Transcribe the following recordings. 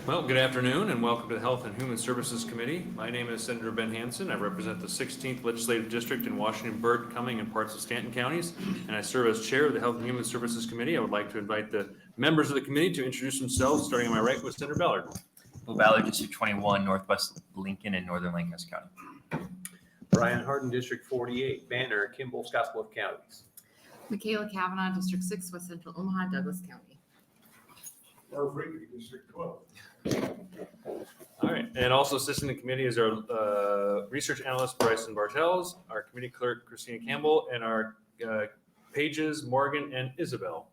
Well, good afternoon and welcome to the Health and Human Services Committee. My name is Senator Ben Hansen. I represent the 16th Legislative District in Washington, Burt, Cumming, and parts of Stanton counties, and I serve as chair of the Health and Human Services Committee. I would like to invite the members of the committee to introduce themselves, starting on my right with Senator Ballard. Bill Ballard, District 21, Northwest Lincoln and Northern Lancaster County. Brian Harden, District 48, Banner, Kimball, Scottsbluff counties. Michaela Kavanaugh, District 6, West Central Omaha, Douglas County. Irv Rigby, District 12. All right, and also assisting the committee is our research analyst Bryson Bartels, our committee clerk Christina Campbell, and our pages Morgan and Isabel.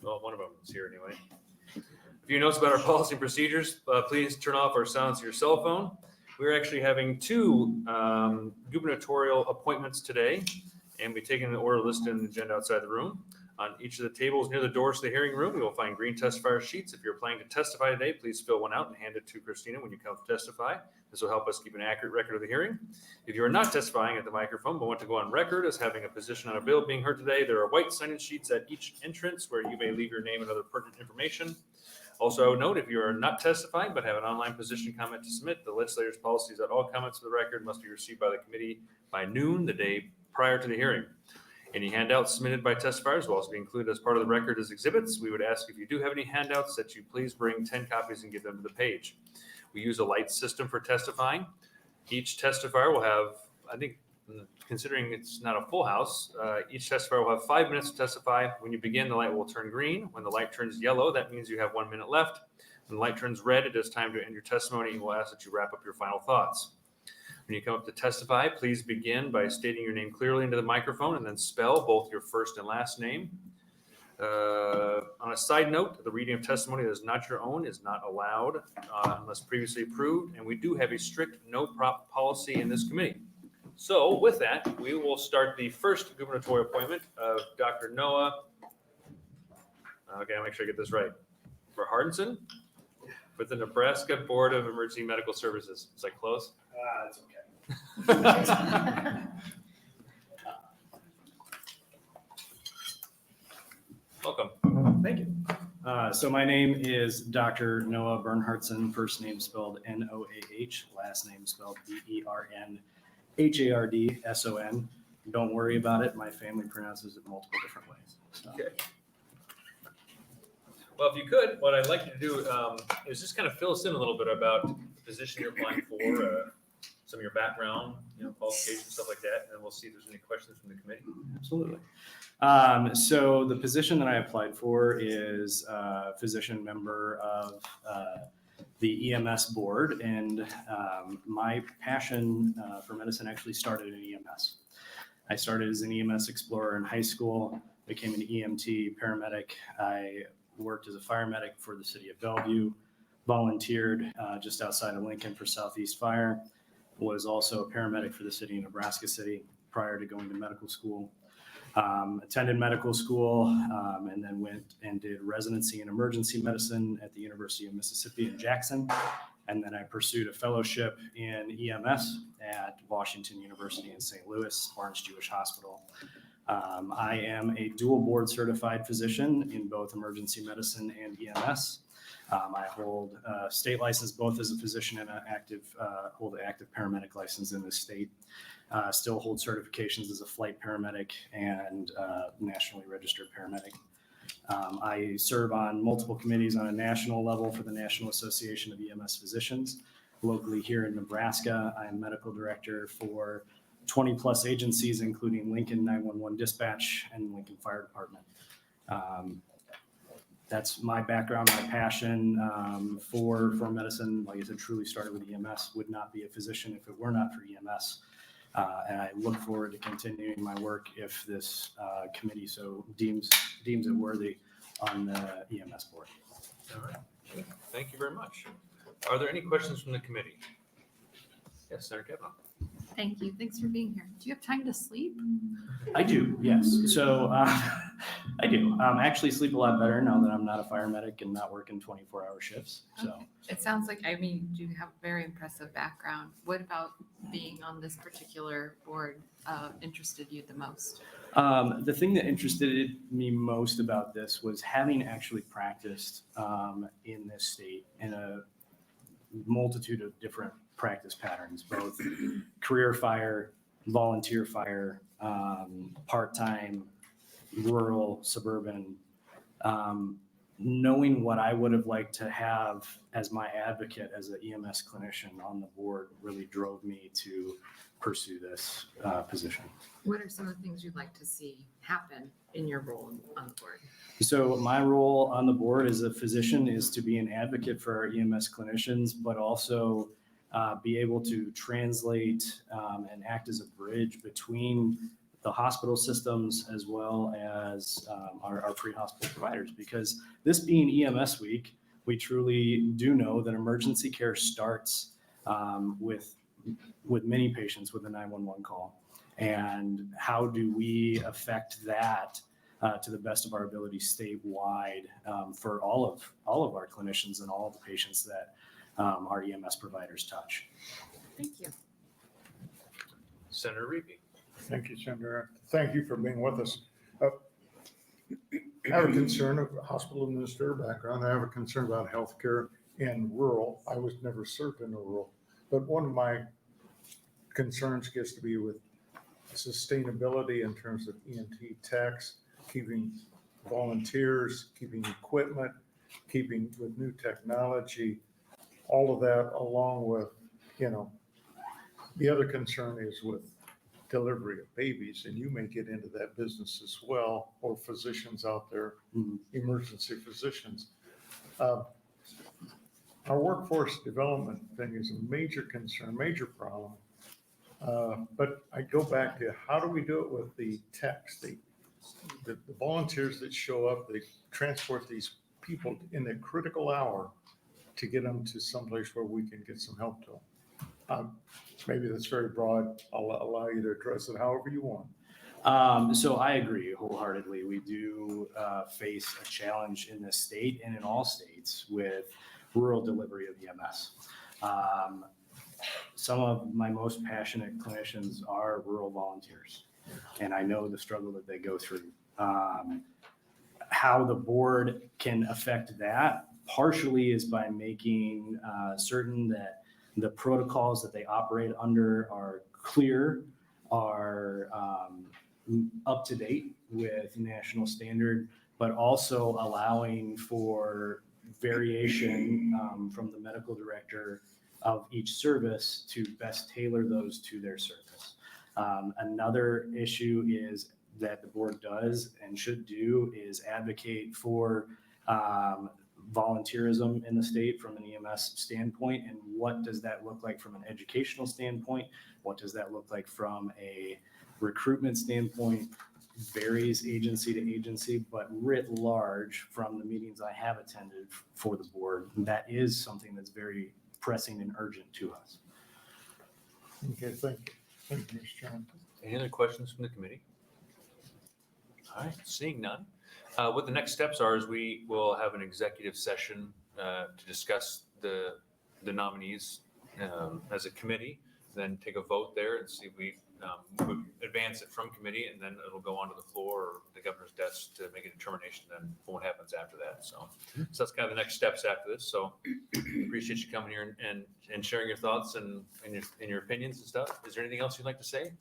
Well, one of them is here anyway. If you notice about our policy and procedures, please turn off or silence your cell phone. We're actually having two gubernatorial appointments today, and we're taking the order listed in the agenda outside the room. On each of the tables near the doors to the hearing room, you will find green testifier sheets. If you're planning to testify today, please fill one out and hand it to Christina when you come to testify. This will help us keep an accurate record of the hearing. If you are not testifying at the microphone but want to go on record as having a position on a bill being heard today, there are white sign-in sheets at each entrance where you may leave your name and other pertinent information. Also, I would note if you are not testifying but have an online position comment to submit, the legislator's policy is that all comments for the record must be received by the committee by noon the day prior to the hearing. Any handouts submitted by testifiers will also be included as part of the record as exhibits. We would ask if you do have any handouts that you please bring 10 copies and give them to the page. We use a light system for testifying. Each testifier will have, I think, considering it's not a full house, each testifier will have 5 minutes to testify. When you begin, the light will turn green. When the light turns yellow, that means you have 1 minute left. When the light turns red, it is time to end your testimony, and we'll ask that you wrap up your final thoughts. When you come up to testify, please begin by stating your name clearly into the microphone and then spell both your first and last name. On a side note, the reading of testimony that is not your own is not allowed unless previously approved, and we do have a strict no prop policy in this committee. So with that, we will start the first gubernatorial appointment of Dr. Noah. Okay, I'll make sure I get this right. For Hardison with the Nebraska Board of Emergency Medical Services. Is that close? It's okay. Welcome. Thank you. So my name is Dr. Noah Bernhardson, first name spelled Noah, last name spelled Bernhardson. Don't worry about it. My family pronounces it multiple different ways. So. Okay. Well, if you could, what I'd like you to do is just kind of fill us in a little bit about the position you're applying for, some of your background, qualifications, stuff like that, and then we'll see if there's any questions from the committee. Absolutely. So the position that I applied for is a physician member of the EMS board, and my passion for medicine actually started in EMS. I started as an EMS explorer in high school, became an EMT paramedic. I worked as a fire medic for the city of Bellevue, volunteered just outside of Lincoln for Southeast Fire, was also a paramedic for the city of Nebraska City prior to going to medical school. Attended medical school and then went and did residency in emergency medicine at the University of Mississippi in Jackson. And then I pursued a fellowship in EMS at Washington University in St. Louis, Barnes Jewish Hospital. I am a dual board certified physician in both emergency medicine and EMS. I hold a state license both as a physician and hold an active paramedic license in the state. Still hold certifications as a flight paramedic and nationally registered paramedic. I serve on multiple committees on a national level for the National Association of EMS Physicians. Locally here in Nebraska, I am medical director for 20 plus agencies, including Lincoln 911 Dispatch and Lincoln Fire Department. That's my background, my passion for medicine. Like I said, truly started with EMS, would not be a physician if it were not for EMS. And I look forward to continuing my work if this committee so deems it worthy on the EMS board. All right. Thank you very much. Are there any questions from the committee? Yes, Senator Kavanaugh. Thank you. Thanks for being here. Do you have time to sleep? I do, yes. So I do. Actually sleep a lot better now that I'm not a fire medic and not working 24-hour shifts. So. Okay. It sounds like, I mean, you have a very impressive background. What about being on this particular board interested you the most? The thing that interested me most about this was having actually practiced in this state in a multitude of different practice patterns, both career fire, volunteer fire, part-time, rural, suburban. Knowing what I would have liked to have as my advocate as an EMS clinician on the board really drove me to pursue this position. What are some of the things you'd like to see happen in your role on the board? So my role on the board as a physician is to be an advocate for our EMS clinicians, but also be able to translate and act as a bridge between the hospital systems as well as our pre-hospital providers. Because this being EMS week, we truly do know that emergency care starts with many patients with a 911 call. And how do we affect that to the best of our ability statewide for all of our clinicians and all of the patients that our EMS providers touch? Thank you. Senator Reapy. Thank you, Senator. Thank you for being with us. I have a concern of a hospital administrator background. I have a concern about healthcare in rural. I was never served in a rural, but one of my concerns gets to be with sustainability in terms of EMT techs, keeping volunteers, keeping equipment, keeping with new technology, all of that along with, the other concern is with delivery of babies, and you may get into that business as well, or physicians out there, emergency physicians. Our workforce development thing is a major concern, major problem. But I go back to how do we do it with the techs, the volunteers that show up, they transport these people in the critical hour to get them to someplace where we can get some help to them. Maybe that's very broad. I'll allow you to address it however you want. So I agree wholeheartedly. We do face a challenge in this state and in all states with rural delivery of EMS. Some of my most passionate clinicians are rural volunteers, and I know the struggle that they go through. How the board can affect that partially is by making certain that the protocols that they operate under are clear, are up to date with national standard, but also allowing for variation from the medical director of each service to best tailor those to their service. Another issue is that the board does and should do is advocate for volunteerism in the state from an EMS standpoint, and what does that look like from an educational standpoint? What does that look like from a recruitment standpoint? Varies agency to agency, but writ large from the meetings I have attended for the board, that is something that's very pressing and urgent to us. Okay, thank you. Thank you, Mr. Chairman. Any other questions from the committee? All right, seeing none. What the next steps are is we will have an executive session to discuss the nominees as a committee, then take a vote there and see if we advance it from committee, and then it'll go onto the floor or the governor's desk to make a determination then for what happens after that. So that's kind of the next steps after this. So appreciate you coming here and sharing your thoughts and your opinions and stuff. Is there anything else you'd like to say?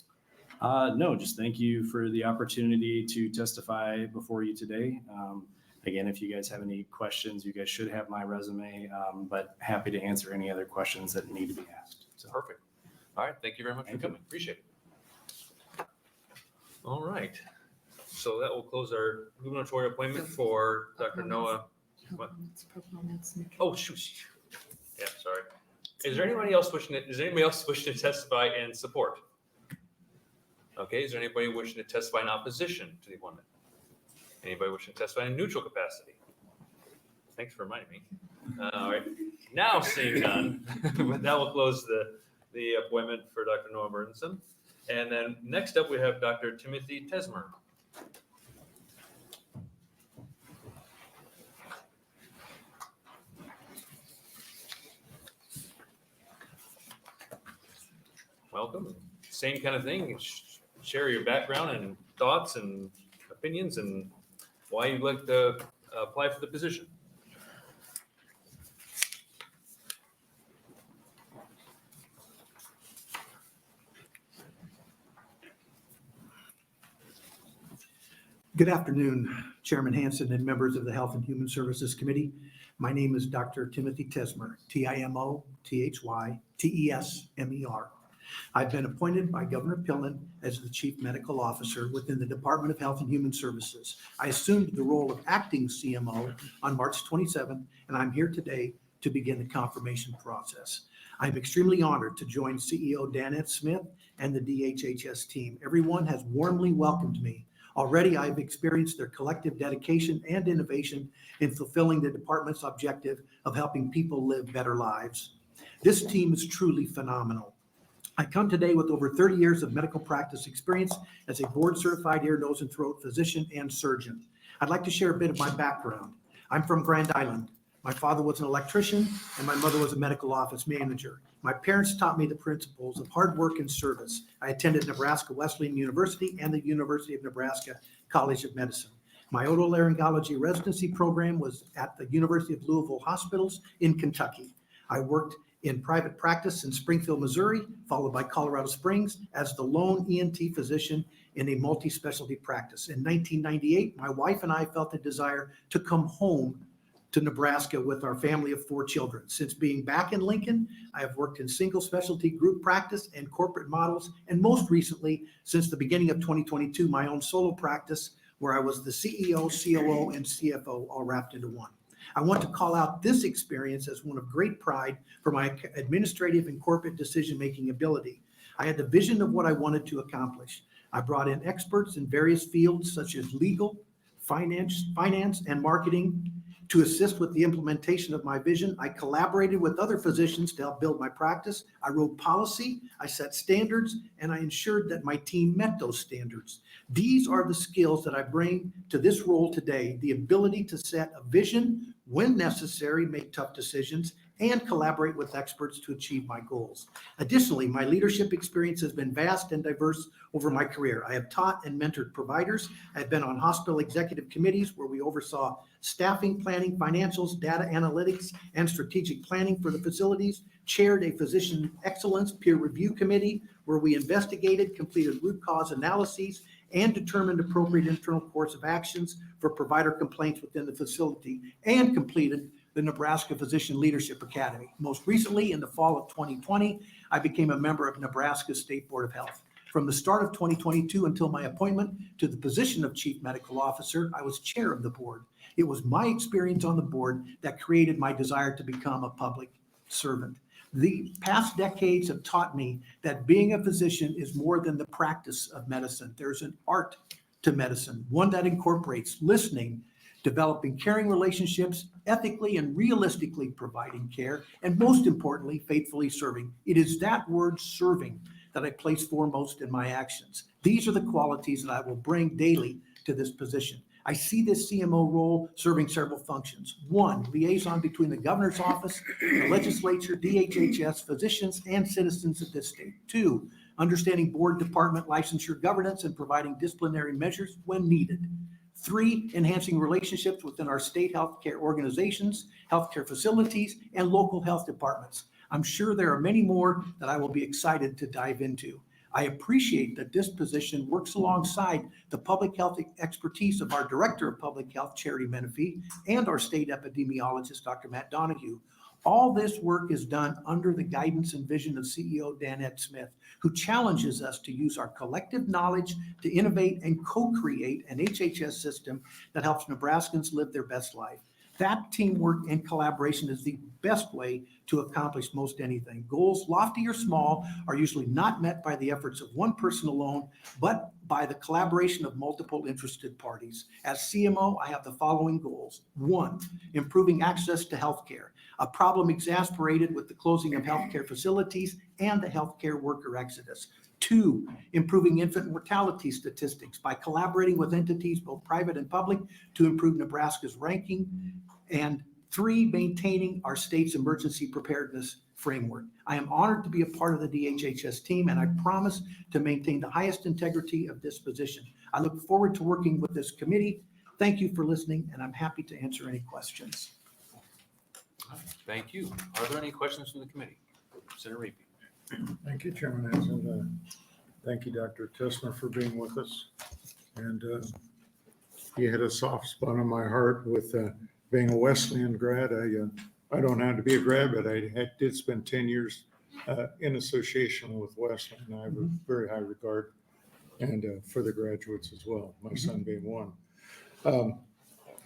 No, just thank you for the opportunity to testify before you today. Again, if you guys have any questions, you guys should have my resume, but happy to answer any other questions that need to be asked. So. Perfect. All right. Thank you very much for coming. Appreciate it. All right. So that will close our gubernatorial appointment for Dr. Noah. What? Oh, shoot. Yeah, sorry. Is there anybody else wishing to testify in support? Okay, is there anybody wishing to testify in opposition to the appointment? Anybody wishing to testify in neutral capacity? Thanks for reminding me. All right, now seeing none, that will close the appointment for Dr. Noah Burdensome. And then next up, we have Dr. Timothy Tesmer. welcome. Same kind of thing. Share your background and thoughts and opinions and why you'd like to apply for the position. Good afternoon, Chairman Hansen and members of the Health and Human Services Committee. My name is Dr. Timothy Tesmer, Timothytesmer. I've been appointed by Governor Pillen as the Chief Medical Officer within the Department of Health and Human Services. I assumed the role of acting CMO on March 27, and I'm here today to begin the confirmation process. I'm extremely honored to join CEO Danette Smith and the DHHS team. Everyone has warmly welcomed me. Already, I've experienced their collective dedication and innovation in fulfilling the department's objective of helping people live better lives. This team is truly phenomenal. I come today with over 30 years of medical practice experience as a board-certified ear, nose, and throat physician and surgeon. I'd like to share a bit of my background. I'm from Grand Island. My father was an electrician and my mother was a medical office manager. My parents taught me the principles of hard work and service. I attended Nebraska Wesleyan University and the University of Nebraska College of Medicine. My otolaryngology residency program was at the University of Louisville Hospitals in Kentucky. I worked in private practice in Springfield, Missouri, followed by Colorado Springs as the lone ENT physician in a multi-specialty practice. In 1998, my wife and I felt a desire to come home to Nebraska with our family of 4 children. Since being back in Lincoln, I have worked in single specialty group practice and corporate models, and most recently, since the beginning of 2022, my own solo practice where I was the CEO, COO, and CFO all wrapped into one. I want to call out this experience as one of great pride for my administrative and corporate decision-making ability. I had the vision of what I wanted to accomplish. I brought in experts in various fields such as legal, finance, and marketing to assist with the implementation of my vision. I collaborated with other physicians to help build my practice. I wrote policy, I set standards, and I ensured that my team met those standards. These are the skills that I bring to this role today: the ability to set a vision when necessary, make tough decisions, and collaborate with experts to achieve my goals. Additionally, my leadership experience has been vast and diverse over my career. I have taught and mentored providers. I've been on hospital executive committees where we oversaw staffing, planning, financials, data analytics, and strategic planning for the facilities, chaired a physician excellence peer review committee where we investigated, completed root cause analyses, and determined appropriate internal course of actions for provider complaints within the facility, and completed the Nebraska Physician Leadership Academy. Most recently, in the fall of 2020, I became a member of Nebraska State Board of Health. From the start of 2022 until my appointment to the position of Chief Medical Officer, I was chair of the board. It was my experience on the board that created my desire to become a public servant. The past decades have taught me that being a physician is more than the practice of medicine. There's an art to medicine, one that incorporates listening, developing caring relationships, ethically and realistically providing care, and most importantly, faithfully serving. It is that word serving that I place foremost in my actions. These are the qualities that I will bring daily to this position. I see this CMO role serving several functions. 1, liaison between the governor's office, the legislature, DHHS, physicians, and citizens of this state. 2, understanding board department licensure governance and providing disciplinary measures when needed. 3, enhancing relationships within our state healthcare organizations, healthcare facilities, and local health departments. I'm sure there are many more that I will be excited to dive into. I appreciate that this position works alongside the public health expertise of our Director of Public Health, Charity Menifee, and our state epidemiologist, Dr. Matt Donahue. All this work is done under the guidance and vision of CEO Danette Smith, who challenges us to use our collective knowledge to innovate and co-create an HHS system that helps Nebraskans live their best life. That teamwork and collaboration is the best way to accomplish most anything. Goals, lofty or small, are usually not met by the efforts of one person alone, but by the collaboration of multiple interested parties. As CMO, I have the following goals. 1, improving access to healthcare, a problem exasperated with the closing of healthcare facilities and the healthcare worker exodus. 2, improving infant mortality statistics by collaborating with entities, both private and public, to improve Nebraska's ranking. And 3, maintaining our state's emergency preparedness framework. I am honored to be a part of the DHHS team, and I promise to maintain the highest integrity of this position. I look forward to working with this committee. Thank you for listening, and I'm happy to answer any questions. Thank you. Are there any questions from the committee? Senator Reapy. Thank you, Chairman Hanson. Thank you, Dr. Tessmer, for being with us. And you had a soft spot in my heart with being a Wesleyan grad. I don't have to be a grad, but did spend 10 years in association with Wesleyan. I have a very high regard and for the graduates as well, my son being one.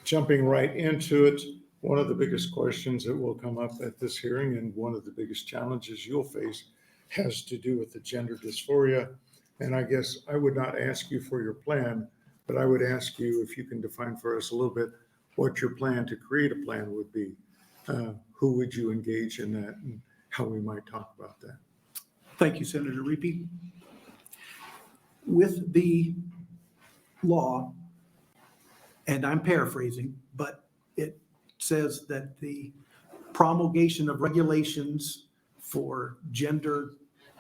Jumping right into it, one of the biggest questions that will come up at this hearing and one of the biggest challenges you'll face has to do with the gender dysphoria. And I guess I would not ask you for your plan, but I would ask you if you can define for us a little bit what your plan to create a plan would be. Who would you engage in that and how we might talk about that? Thank you, Senator Reapy. With the law, and I'm paraphrasing, but it says that the promulgation of regulations for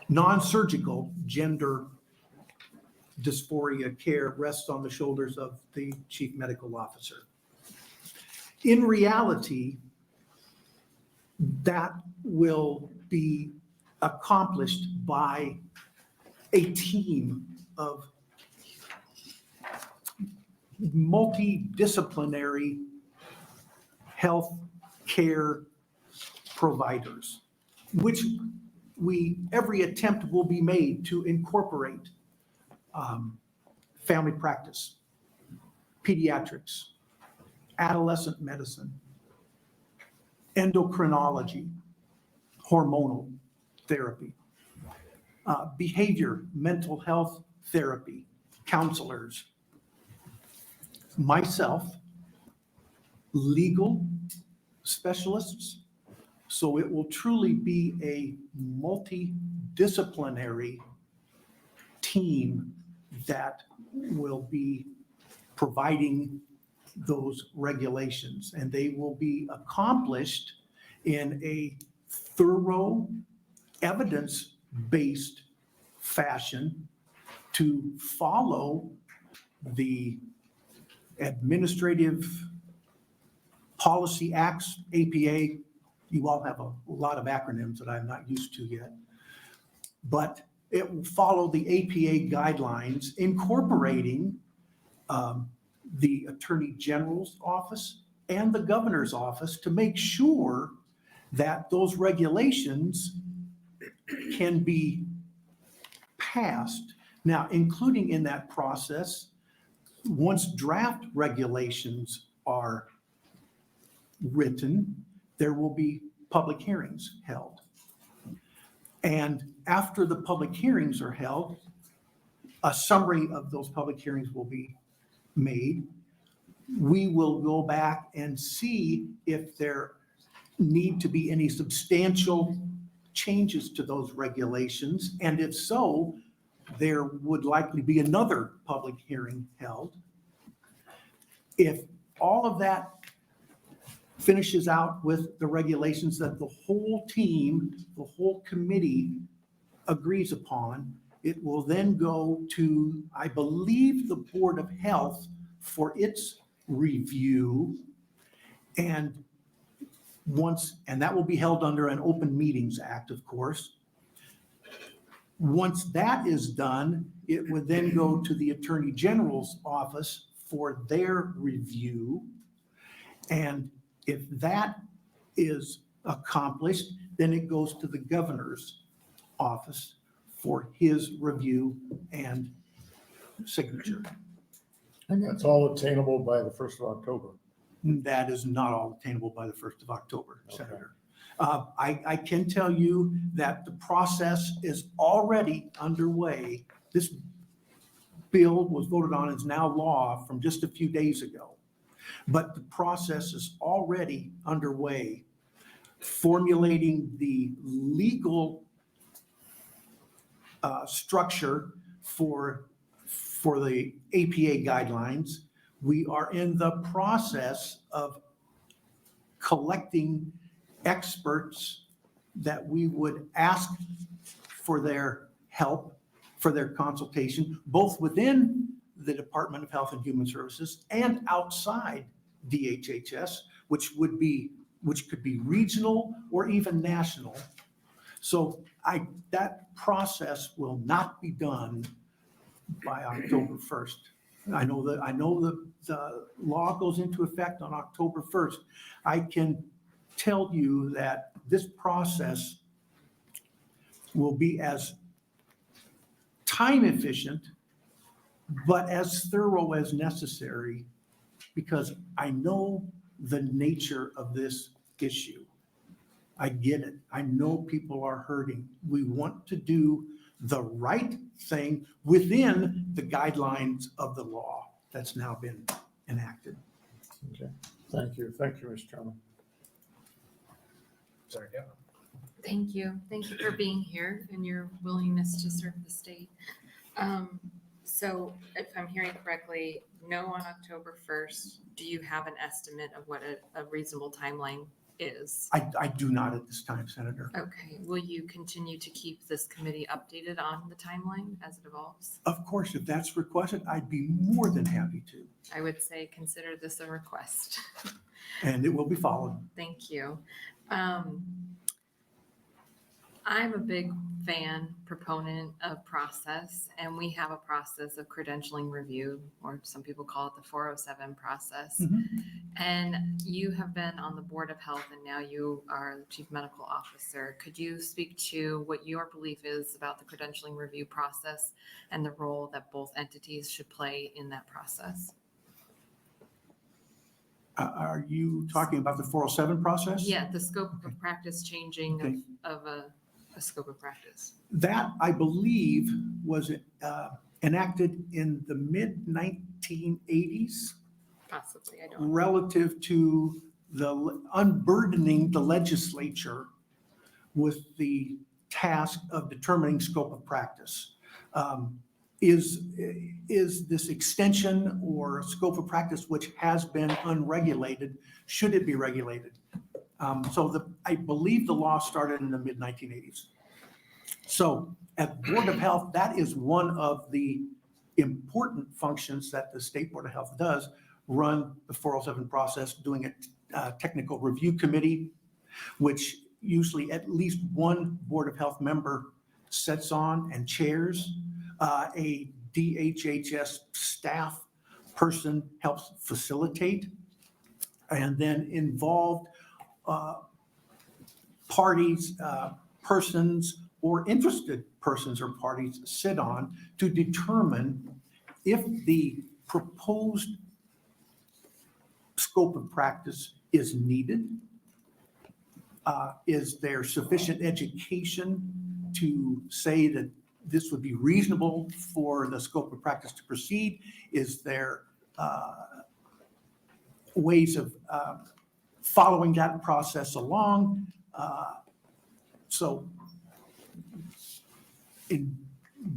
non-surgical gender dysphoria care rests on the shoulders of the chief medical officer. In reality, that will be accomplished by a team of multidisciplinary health care providers, which every attempt will be made to incorporate family practice, pediatrics, adolescent medicine, endocrinology, hormonal therapy, behavior, mental health therapy, counselors, myself, legal specialists. So it will truly be a multidisciplinary team that will be providing those regulations, and they will be accomplished in a thorough, evidence-based fashion to follow the administrative policy acts, APA. You all have a lot of acronyms that I'm not used to yet, but it will follow the APA guidelines, incorporating the Attorney General's office and the governor's office to make sure that those regulations can be passed. Now, including in that process, once draft regulations are written, there will be public hearings held. And after the public hearings are held, a summary of those public hearings will be made. We will go back and see if there need to be any substantial changes to those regulations. And if so, there would likely be another public hearing held. If all of that finishes out with the regulations that the whole team, the whole committee agrees upon, it will then go to, I believe, the Board of Health for its review. And that will be held under an Open Meetings Act, of course. Once that is done, it would then go to the Attorney General's office for their review. And if that is accomplished, then it goes to the governor's office for his review and signature. And that's all attainable by the 1st of October. That is not all attainable by the 1st of October, Okay. Senator. I can tell you that the process is already underway. This bill was voted on, is now law from just a few days ago. But the process is already underway, formulating the legal structure for the APA guidelines. We are in the process of collecting experts that we would ask for their help, for their consultation, both within the Department of Health and Human Services and outside DHHS, which could be regional or even national. So that process will not be done by October 1st. I know the law goes into effect on October 1st. I can tell you that this process will be as time efficient, but as thorough as necessary, because I know the nature of this issue. I get it. I know people are hurting. We want to do the right thing within the guidelines of the law that's now been enacted. Okay, thank you. Thank you, Mr. Chairman. Sorry, yeah. Thank you. Thank you for being here and your willingness to serve the state. So if I'm hearing correctly, no on October 1st. Do you have an estimate of what a reasonable timeline is? I do not at this time, Senator. Okay. Will you continue to keep this committee updated on the timeline as it evolves? Of course, if that's requested, I'd be more than happy to, I would say consider this a request. and it will be followed. Thank you. I'm a big proponent of process, and we have a process of credentialing review, or some people call it the 407 process. Mhm. And you have been on the Board of Health, and now you are the Chief Medical Officer. Could you speak to what your belief is about the credentialing review process and the role that both entities should play in that process? Are you talking about the 407 process? Yeah, the scope of practice changing Okay. of a scope of practice. That, I believe, was enacted in the mid-1980s Possibly, I don't. relative to the unburdening the legislature with the task of determining scope of practice. Is this extension or scope of practice which has been unregulated, should it be regulated? I believe the law started in the mid-1980s. So at Board of Health, that is one of the important functions that the State Board of Health does, run the 407 process, doing a technical review committee, which usually at least one Board of Health member sits on and chairs. A DHHS staff person helps facilitate, and then involved parties, persons, or interested persons or parties sit on to determine if the proposed scope of practice is needed. Is there sufficient education to say that this would be reasonable for the scope of practice to proceed? Is there ways of following that process along? So in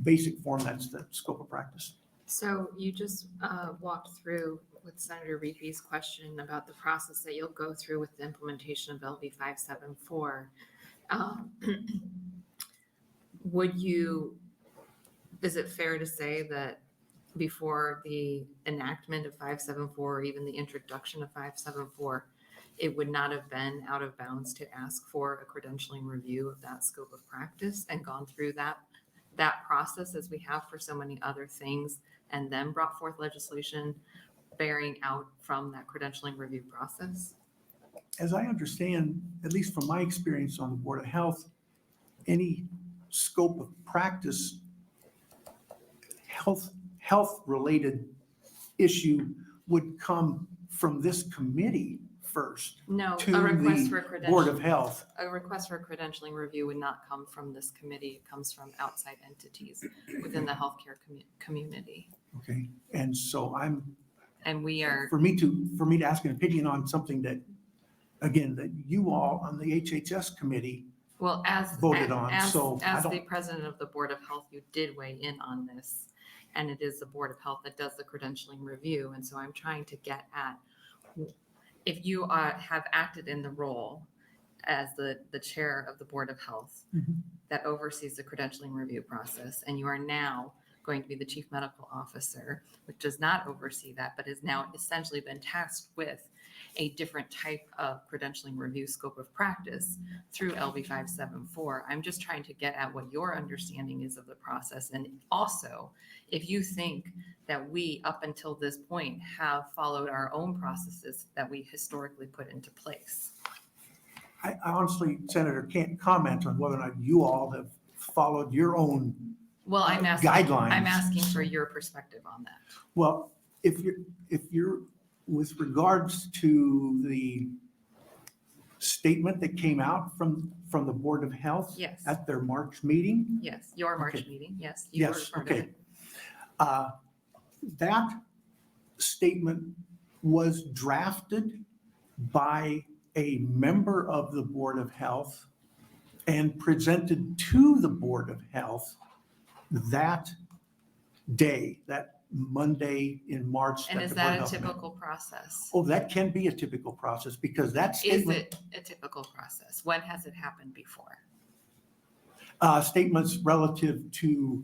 basic form, that's the scope of practice. So you just walked through with Senator Reepe's question about the process that you'll go through with the implementation of LV 574. Is it fair to say that before the enactment of 574, or even the introduction of 574, it would not have been out of bounds to ask for a credentialing review of that scope of practice and gone through that process as we have for so many other things, and then brought forth legislation bearing out from that credentialing review process? As I understand, at least from my experience on the Board of Health, any scope of practice, health-related issue would come from this committee first No, to a request the for a Board of credentialing. Health. A request for a credentialing review would not come from this committee. It comes from outside entities within the healthcare community. Okay, and so And we are, for me to ask an opinion on something that, again, that you all on the HHS committee, well, as voted on, so I as the don't- president of the Board of Health, you did weigh in on this. And it is the Board of Health that does the credentialing review. And so I'm trying to get at, if you have acted in the role as the chair of the Board of Health Mhm. that oversees the credentialing review process, and you are now going to be the chief medical officer, which does not oversee that, but has now essentially been tasked with a different type of credentialing review scope of practice through LB 574. I'm just trying to get at what your understanding is of the process. And also, if you think that we, up until this point, have followed our own processes that we historically put into place. I honestly, Senator, can't comment on whether or not you all have followed your own. Well, I'm Guidelines. asking for your perspective on that. Well, if you're with regards to the statement that came out from the Board of Health Yes. at their March meeting. Yes, your March Okay. meeting, yes. You were Yes, part of okay. it. That statement was drafted by a member of the Board of Health and presented to the Board of Health that day, that Monday in March. And the is Board of that a Health met. typical process? Oh, that can be a typical process because that Is statement, it a typical process? When has it happened before? statements relative to,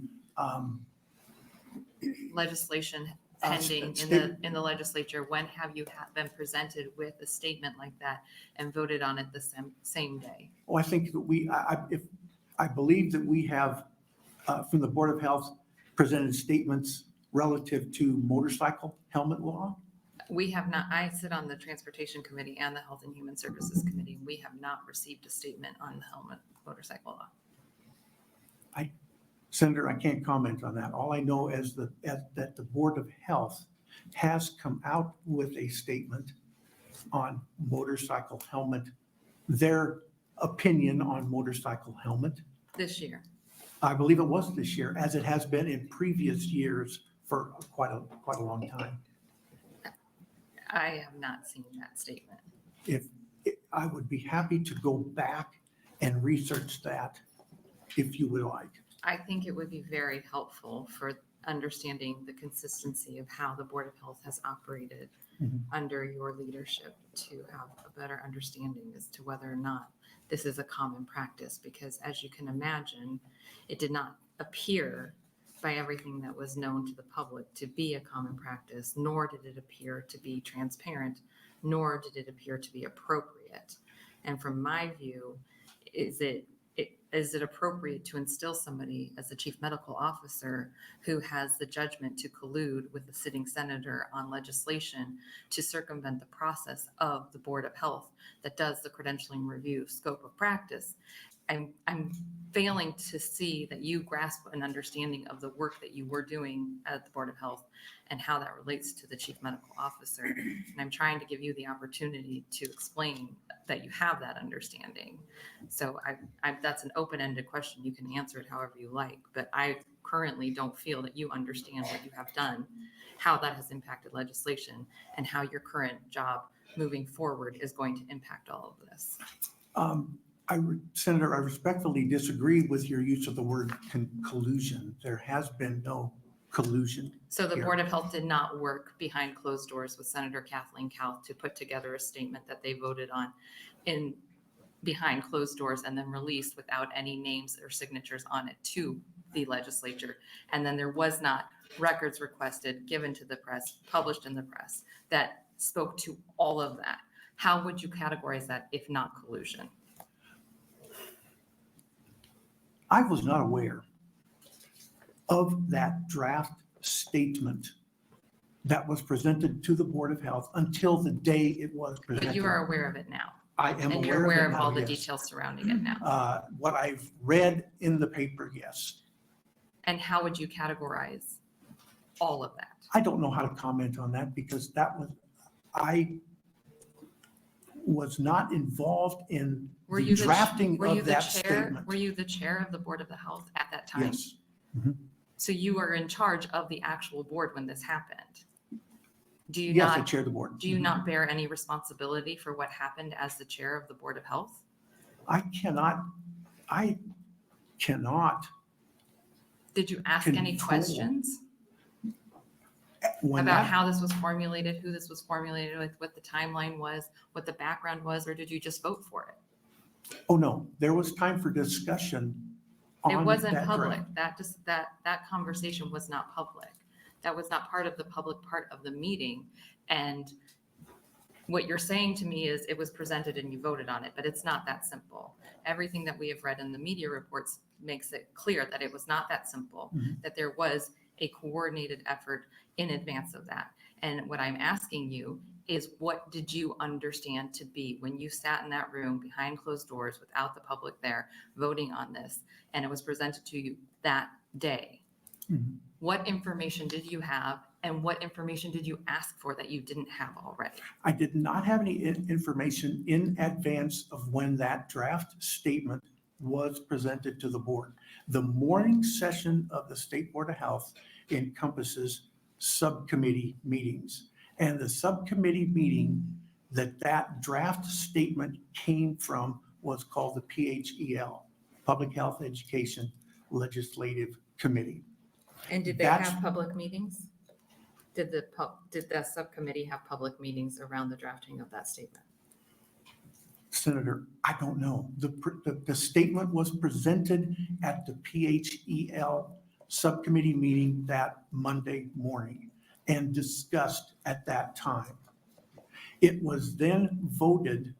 Legislation Uh, pending state- in the legislature, when have you been presented with a statement like that and voted on it the same day? I think that I believe that we have, from the Board of Health, presented statements relative to motorcycle helmet law. We have not, I sit on the Transportation Committee and the Health and Human Services Committee. We have not received a statement on the helmet motorcycle law. Senator, I can't comment on that. All I know is that the Board of Health has come out with a statement on motorcycle helmet, their opinion on motorcycle helmet. This year. I believe it was this year, as it has been in previous years for quite a long time. I have not seen that statement. I would be happy to go back and research that if you would like. I think it would be very helpful for understanding the consistency of how the Board of Health has operated Mhm. under your leadership to have a better understanding as to whether or not this is a common practice, because as you can imagine, it did not appear by everything that was known to the public to be a common practice, nor did it appear to be transparent, nor did it appear to be appropriate. And from my view, is it appropriate to instill somebody as the chief medical officer who has the judgment to collude with the sitting senator on legislation to circumvent the process of the Board of Health that does the credentialing review scope of practice? I'm failing to see that you grasp an understanding of the work that you were doing at the Board of Health and how that relates to the chief medical officer. And I'm trying to give you the opportunity to explain that you have that understanding. So that's an open-ended question. You can answer it however you like, but I currently don't feel that you understand what you have done, how that has impacted legislation, and how your current job moving forward is going to impact all of this. Senator, I respectfully disagree with your use of the word collusion. There has been no collusion. So the Here. Board of Health did not work behind closed doors with Senator Kathleen Kauth to put together a statement that they voted on behind closed doors and then released without any names or signatures on it to the legislature. And then there was not records requested, given to the press, published in the press that spoke to all of that. How would you categorize that if not collusion? I was not aware of that draft statement that was presented to the Board of Health until the day it was presented. But you are aware of it now. I am And you're aware aware of it of all now, the yes. details surrounding it now. What I've read in the paper, yes. And how would you categorize all of that? I don't know how to comment on that because I was not involved in Were the you the drafting Were you of the that chair? statement. Were you the chair of the Board of the Health at that time? Yes. So you were in charge of the actual board when this happened. Do you Yes, I not, chair the board. do you not bear any responsibility for what happened as the chair of the Board of Health? I cannot. Did you ask any Control. questions When about that, how this was formulated, who this was formulated with, what the timeline was, what the background was, or did you just vote for it? Oh, no, there was time for discussion on It wasn't that public. draft. That conversation was not public. That was not part of the public part of the meeting. And what you're saying to me is it was presented and you voted on it, but it's not that simple. Everything that we have read in the media reports makes it clear that it was not that simple, Mhm. that there was a coordinated effort in advance of that. And what I'm asking you is, what did you understand to be when you sat in that room behind closed doors without the public there voting on this, and it was presented to you that day? Mhm. What information did you have, and what information did you ask for that you didn't have already? I did not have any information in advance of when that draft statement was presented to the board. The morning session of the State Board of Health encompasses subcommittee meetings. And the subcommittee meeting that draft statement came from was called the PHEL, Public Health Education Legislative Committee. And did they That's- have public meetings? Did the subcommittee have public meetings around the drafting of that statement? Senator, I don't know. The statement was presented at the PHEL subcommittee meeting that Monday morning and discussed at that time. It was then voted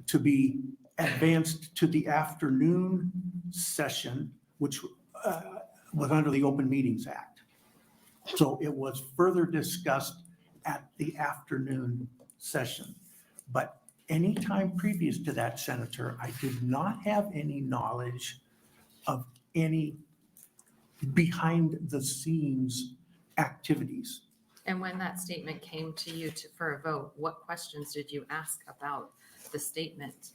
to be advanced to the afternoon session, which was under the Open Meetings Act. So it was further discussed at the afternoon session. But any time previous to that, Senator, I did not have any knowledge of any behind the scenes activities. And when that statement came to you for a vote, what questions did you ask about the statement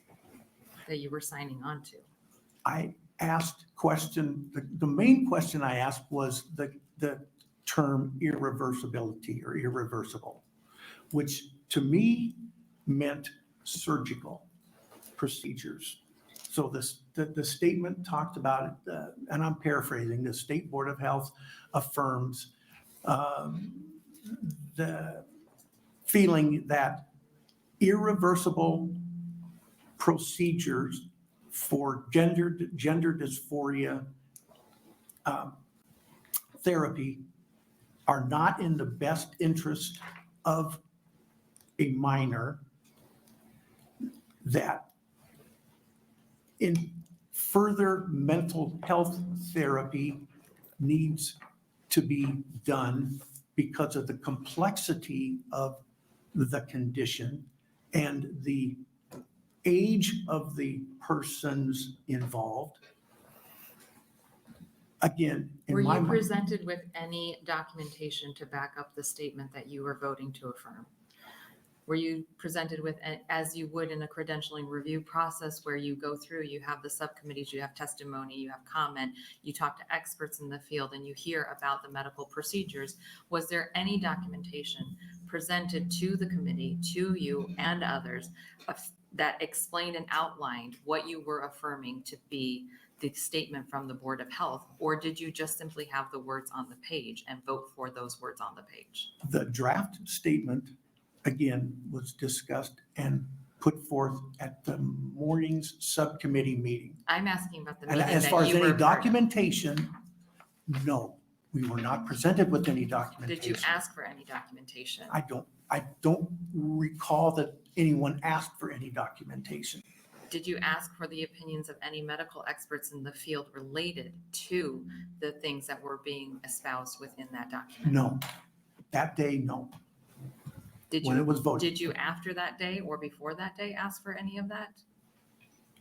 that you were signing on to? I asked the main question I asked was the term irreversibility or irreversible, which to me meant surgical procedures. So the statement talked about it, and I'm paraphrasing, the State Board of Health affirms the feeling that irreversible procedures for gender dysphoria therapy are not in the best interest of a minor, that in further mental health therapy needs to be done because of the complexity of the condition and the age of the persons involved. Again, Were in my you mind, presented with any documentation to back up the statement that you were voting to affirm? Were you presented with, as you would in a credentialing review process where you go through, you have the subcommittees, you have testimony, you have comment, you talk to experts in the field, and you hear about the medical procedures? Was there any documentation presented to the committee, to you and others, that explained and outlined what you were affirming to be the statement from the Board of Health? Or did you just simply have the words on the page and vote for those words on the page? the draft statement, again, was discussed and put forth at the morning's subcommittee meeting. I'm asking about the And meeting as that far as you any were part of. documentation, no, we were not presented with any Did documentation. you ask for any documentation? I don't recall that anyone asked for any documentation. Did you ask for the opinions of any medical experts in the field related to the things that were being espoused within that document? No, that day, no, Did when it you, was voted. did you after that day or before that day ask for any of that?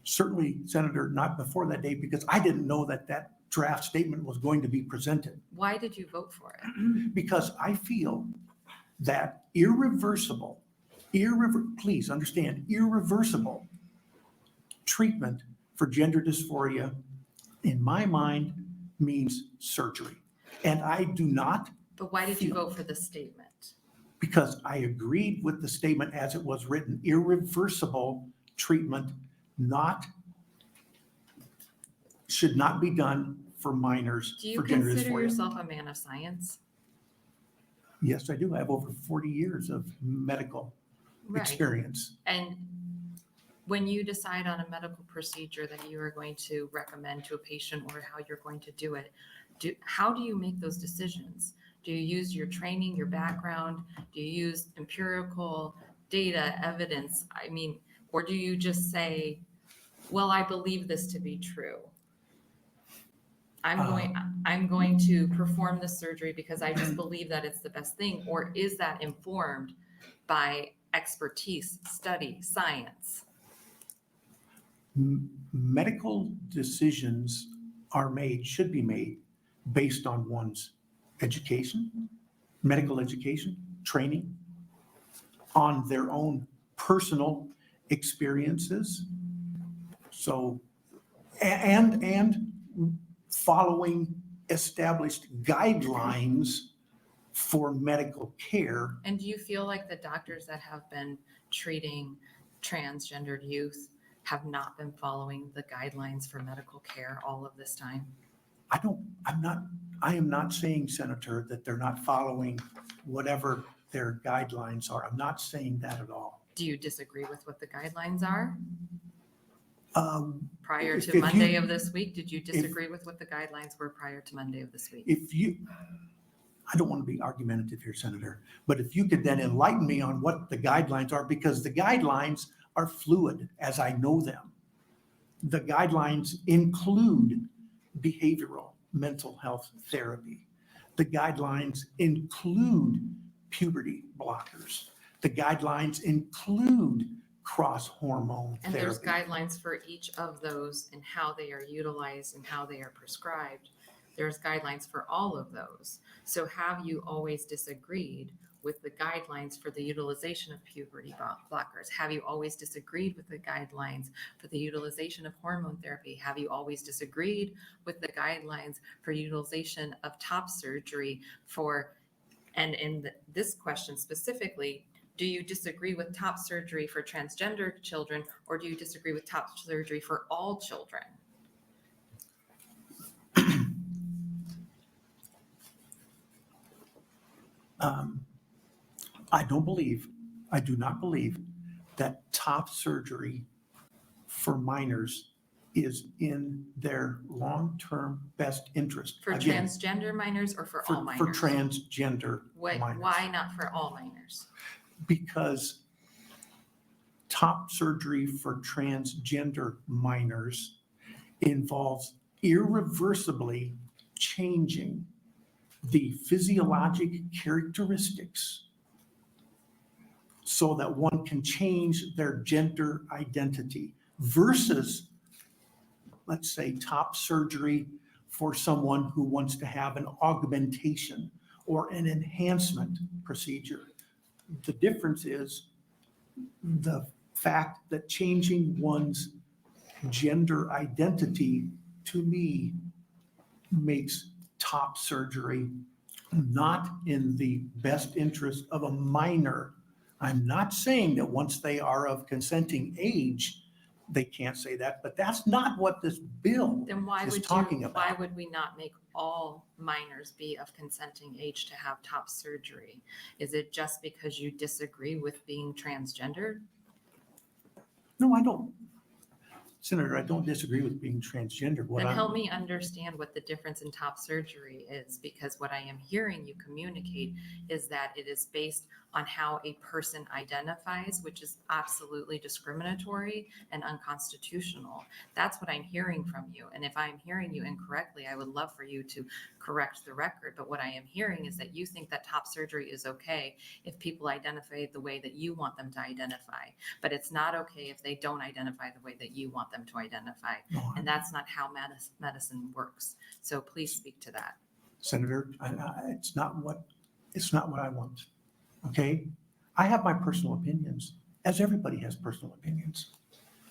Certainly, Senator, not before that day, because I didn't know that draft statement was going to be presented. Why did you vote for it? Because I feel that please understand, irreversible treatment for gender dysphoria, in my mind, means surgery. And I do not, But why did you vote for the statement? because I agreed with the statement as it was written, irreversible treatment should not be done for minors Do you for gender consider dysphoria. yourself a man of science? Yes, I do. I have over 40 years of medical Right. experience. And When you decide on a medical procedure that you are going to recommend to a patient or how you're going to do it, how do you make those decisions? Do you use your training, your background? Do you use empirical data, evidence? I mean, or do you just say, well, I believe this to be true. I'm going to perform this surgery because I just believe that it's the best thing. Or is that informed by expertise, study, science? Medical decisions are made, should be made based on one's education, medical education, training, on their own personal experiences. So, and following established guidelines for medical care. And do you feel like the doctors that have been treating transgendered youth have not been following the guidelines for medical care all of this time? I am not saying, Senator, that they're not following whatever their guidelines are. I'm not saying that at all. Do you disagree with what the guidelines are? Prior If to you- Monday of this week, did you disagree with what the guidelines were prior to Monday of this week? I don't want to be argumentative here, Senator, but if you could then enlighten me on what the guidelines are, because the guidelines are fluid as I know them. The guidelines include behavioral mental health therapy. The guidelines include puberty blockers. The guidelines include cross-hormone And there's therapy. guidelines for each of those and how they are utilized and how they are prescribed. There's guidelines for all of those. So have you always disagreed with the guidelines for the utilization of puberty blockers? Have you always disagreed with the guidelines for the utilization of hormone therapy? Have you always disagreed with the guidelines for utilization of top surgery for, and in this question specifically, do you disagree with top surgery for transgender children, or do you disagree with top surgery for all children? I do not believe that top surgery for minors is in their long-term best interest. For Again, transgender minors or for all minors? For transgender minors. Why not for all minors? Because top surgery for transgender minors involves irreversibly changing the physiologic characteristics so that one can change their gender identity versus, let's say, top surgery for someone who wants to have an augmentation or an enhancement procedure. The difference is the fact that changing one's gender identity, to me, makes top surgery not in the best interest of a minor. I'm not saying that once they are of consenting age, they can't say that, but that's not what this bill Then why is would talking why about. would we not make all minors be of consenting age to have top surgery? Is it just because you disagree with being transgender? No, I don't. Senator, I don't disagree with being transgender. Then help me understand what the difference in top surgery is, because what I am hearing you communicate is that it is based on how a person identifies, which is absolutely discriminatory and unconstitutional. That's what I'm hearing from you. And if I'm hearing you incorrectly, I would love for you to correct the record. But what I am hearing is that you think that top surgery is okay if people identify the way that you want them to identify, but it's not okay if they don't identify the way that you want them to identify. No, And that's not how medicine works. So please speak to that. Senator, it's not what I want. Okay? I have my personal opinions, as everybody has personal opinions.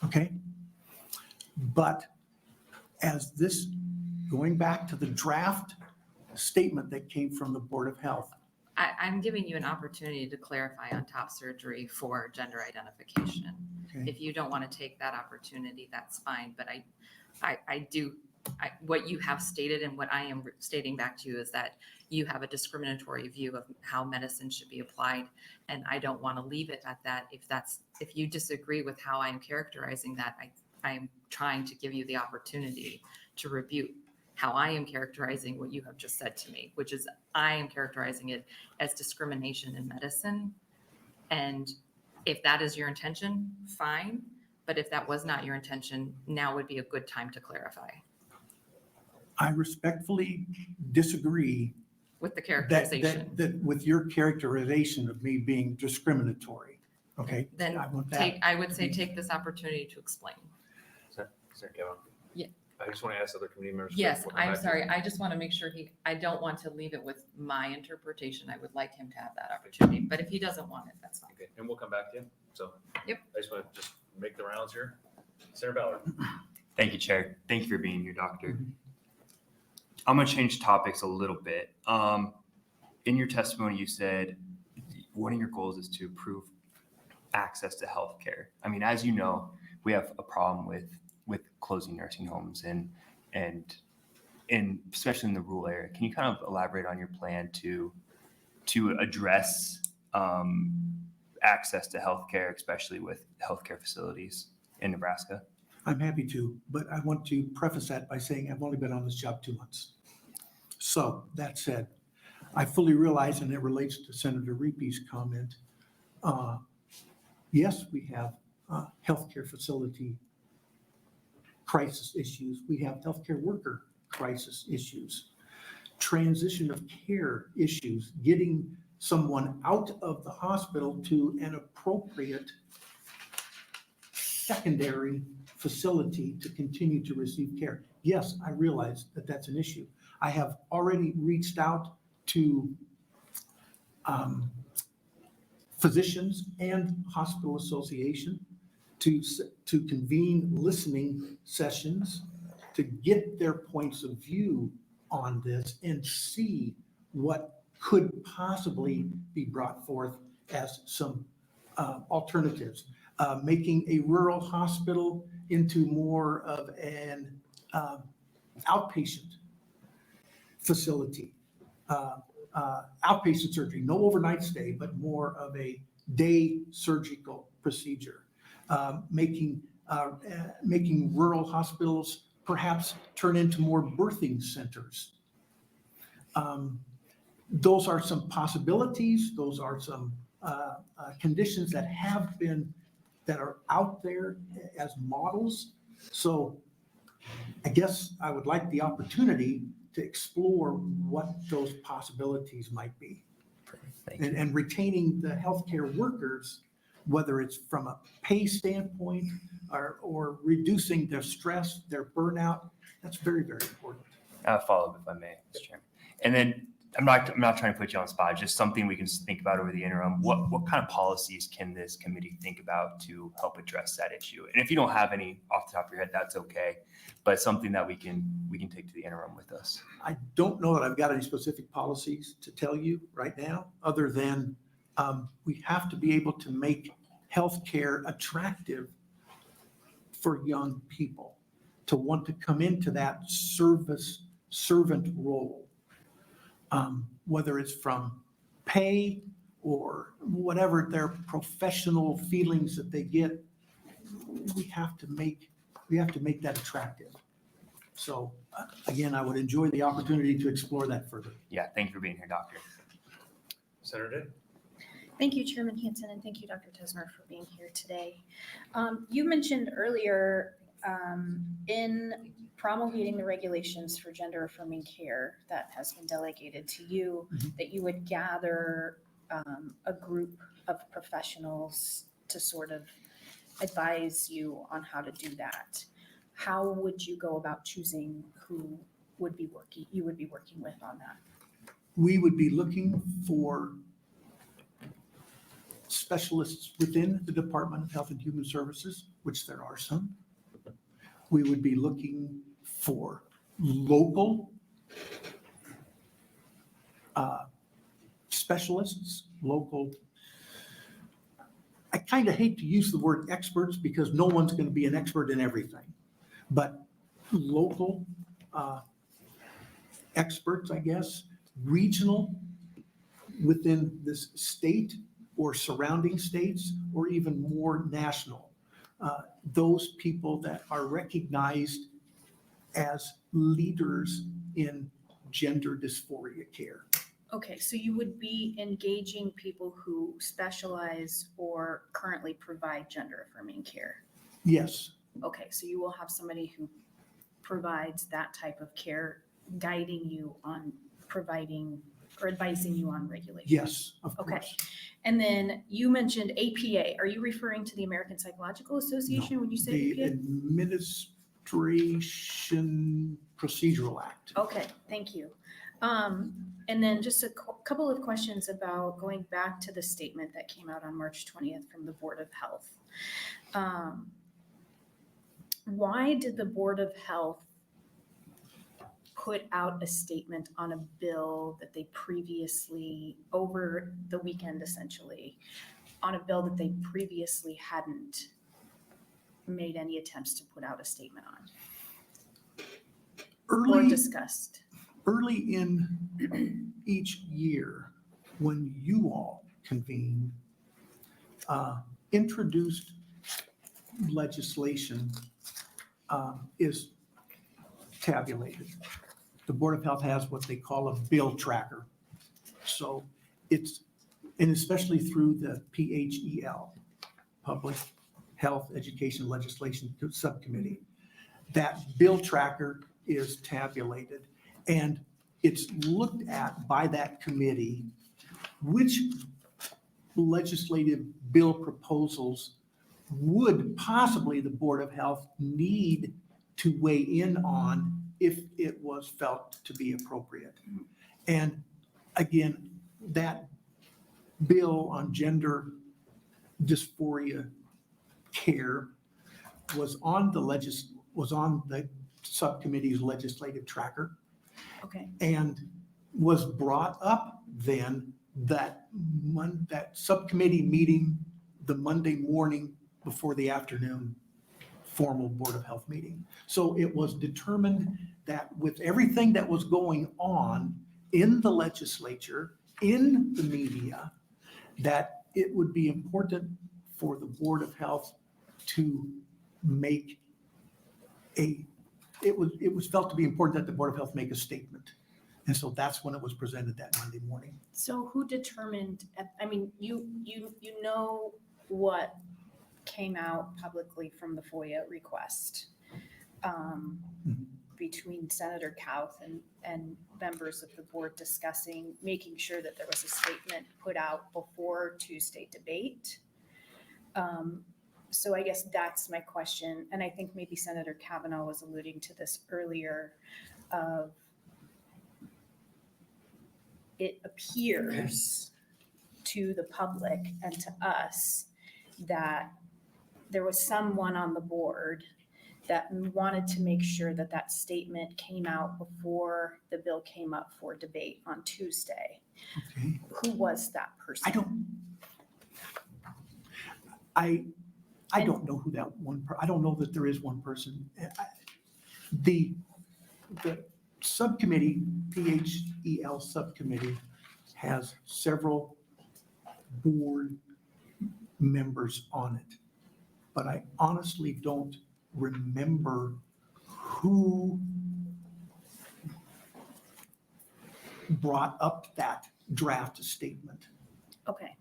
Okay? But as this, going back to the draft statement that came from the Board of Health, I'm giving you an opportunity to clarify on top surgery for gender identification. okay? If you don't want to take that opportunity, that's fine. But I do what you have stated and what I am stating back to you is that you have a discriminatory view of how medicine should be applied. And I don't want to leave it at that. If you disagree with how I'm characterizing that, I'm trying to give you the opportunity to rebuke how I am characterizing what you have just said to me, which is I am characterizing it as discrimination in medicine. And if that is your intention, fine. But if that was not your intention, now would be a good time to clarify I respectfully disagree with the that, characterization. that with your characterization of me being discriminatory. Okay? Then I want that. I would say take this opportunity to explain. Sir Kevin? Yeah. I just want to ask other committee members. Yes, We'll come I'm back to sorry. you. I just want to make sure I don't want to leave it with my interpretation. I would like him to have that opportunity, but if he doesn't want it, that's fine. Okay, and we'll come back to you. So. Yep. I just want to just make the rounds here. Senator Ballard. Thank you, Chair. Thank you for being here, Doctor. I'm going to change topics a little bit. In your testimony, you said one of your goals is to improve access to healthcare. I mean, as you know, we have a problem with closing nursing homes and especially in the rural area. Can you kind of elaborate on your plan to address access to healthcare, especially with healthcare facilities in Nebraska? I'm happy to, but I want to preface that by saying I've only been on this job 2 months. So that said, I fully realize, and it relates to Senator Reepe's comment, yes, we have healthcare facility crisis issues. We have healthcare worker crisis issues, transition of care issues, getting someone out of the hospital to an appropriate secondary facility to continue to receive care. Yes, I realize that that's an issue. I have already reached out to physicians and hospital association to convene listening sessions to get their points of view on this and see what could possibly be brought forth as some alternatives. Making a rural hospital into more of an outpatient facility, outpatient surgery, no overnight stay, but more of a day surgical procedure. Making rural hospitals perhaps turn into more birthing centers. Those are some possibilities. Those are some conditions that are out there as models. So I guess I would like the opportunity to explore what those possibilities might be. Thank you. And retaining the healthcare workers, whether it's from a pay standpoint or reducing their stress, their burnout, that's very, very important. I'll follow up if I may, Mr. Chairman. And then I'm not trying to put you on the spot, just something we can think about over the interim. What kind of policies can this committee think about to help address that issue? And if you don't have any off the top of your head, that's okay. But something that we can take to the interim with us. I don't know that I've got any specific policies to tell you right now, other than we have to be able to make healthcare attractive for young people to want to come into that servant role. Whether it's from pay or whatever their professional feelings that they get, we have to make that attractive. So again, I would enjoy the opportunity to explore that further. Yeah, thank you for being here, Doctor. Senator Day? Thank you, Chairman Hanson, and thank you, Dr. Tesmer, for being here today. You mentioned earlier in promulgating the regulations for gender affirming care that has been delegated to you, that you would gather a group of professionals to sort of advise you on how to do that. How would you go about choosing who you would be working with on that? We would be looking for specialists within the Department of Health and Human Services, which there are some. We would be looking for local specialists, I kind of hate to use the word experts because no one's going to be an expert in everything, but local experts, I guess, regional within this state or surrounding states, or even more national. Those people that are recognized as leaders in gender dysphoria care. Okay, so you would be engaging people who specialize or currently provide gender affirming care? Yes, Okay, so you will have somebody who provides that type of care, guiding you on providing or advising you on regulations? yes, of Okay. course. And then you mentioned APA. Are you referring to the American Psychological Association when you say The APA? Administration Procedural Act. Okay, thank you. And then just a couple of questions about going back to the statement that came out on March 20th from the Board of Health. Why did the Board of Health put out a statement on a bill that they previously, over the weekend essentially, on a bill that they previously hadn't made any attempts to put out a statement on or Early, discussed? early in each year, when you all convened, introduced legislation is tabulated. The Board of Health has what they call a bill tracker. So it's, and especially through the PHEL, Public Health Education Legislation Subcommittee, that bill tracker is tabulated, and it's looked at by that committee which legislative bill proposals would possibly the Board of Health need to weigh in on if it was felt to be appropriate. And again, that bill on gender dysphoria care was on the subcommittee's legislative tracker Okay, and was brought up then that subcommittee meeting the Monday morning before the afternoon formal Board of Health meeting. So it was determined that with everything that was going on in the legislature, in the media, that it would be important for the Board of Health to make it was felt to be important that the Board of Health make a statement. And so that's when it was presented that Monday morning. so who determined, I mean, you know what came out publicly from the FOIA request between Senator Kauth and members of the board discussing, making sure that there was a statement put out before Tuesday debate. So I guess that's my question. And I think maybe Senator Kavanaugh was alluding to this earlier of it appears to the public and to us that there was someone on the board that wanted to make sure that that statement came out before the bill came up for debate on Tuesday. Okay. Who was that person? I don't know who that one, I don't know that there is one person. The subcommittee, PHEL subcommittee, has several board members on it. But I honestly don't remember who brought up that draft statement. Okay.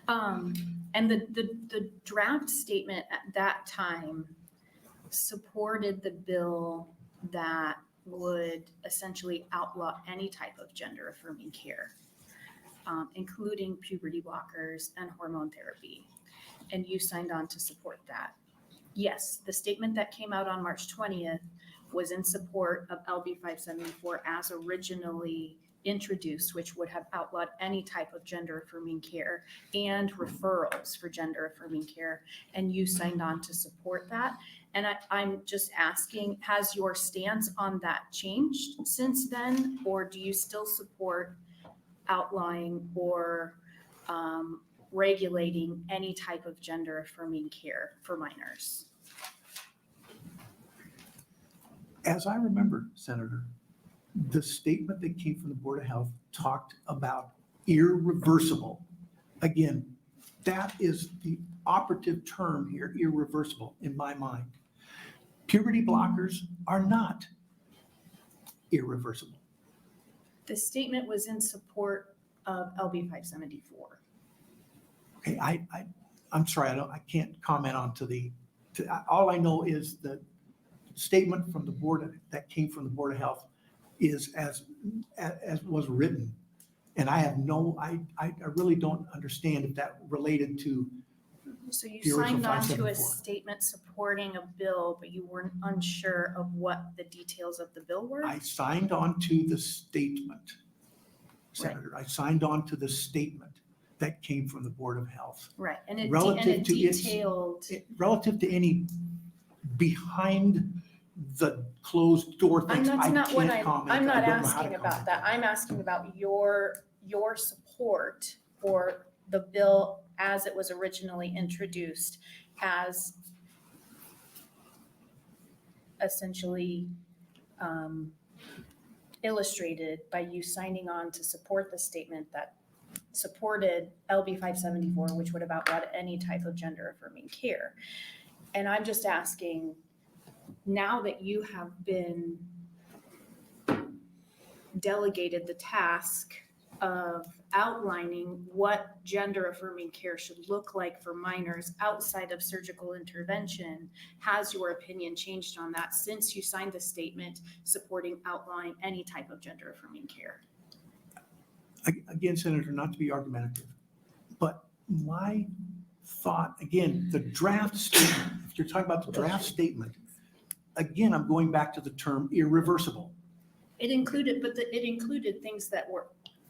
And the draft statement at that time supported the bill that would essentially outlaw any type of gender affirming care, including puberty blockers and hormone therapy. And you signed on to support that. Yes, the statement that came out on March 20th was in support of LB 574 as originally introduced, which would have outlawed any type of gender affirming care and referrals for gender affirming care. And you signed on to support that. And I'm just asking, has your stance on that changed since then? Or do you still support outlawing or regulating any type of gender affirming care for minors? As I remember, Senator, the statement that came from the Board of Health talked about irreversible. Again, that is the operative term here, irreversible, in my mind. Puberty blockers are not irreversible. The statement was in support of LB 574. Okay, I'm sorry, I can't comment on all I know is the statement from the board that came from the Board of Health is as was written. And I really don't understand if that related to, So you The original signed on to a 574. statement supporting a bill, but you weren't unsure of what the details of the bill were? I signed on to the statement, Senator. I signed on to the statement that came from the Board of Health. Right, and it Relative to its- detailed, Relative to any behind the closed door things, I that's not what can't comment. I'm I not don't know how to asking about comment that. on I'm asking about your support for the bill as it was originally introduced, as essentially illustrated by you signing on to support the statement that supported LB 574, which would have outlawed any type of gender affirming care. And I'm just asking, now that you have been delegated the task of outlining what gender affirming care should look like for minors outside of surgical intervention, has your opinion changed on that since you signed the statement supporting outlawing any type of gender affirming care? Again, Senator, not to be argumentative, but my thought, again, the draft statement, if you're talking about the draft statement, again, I'm going back to the term irreversible. It included things that were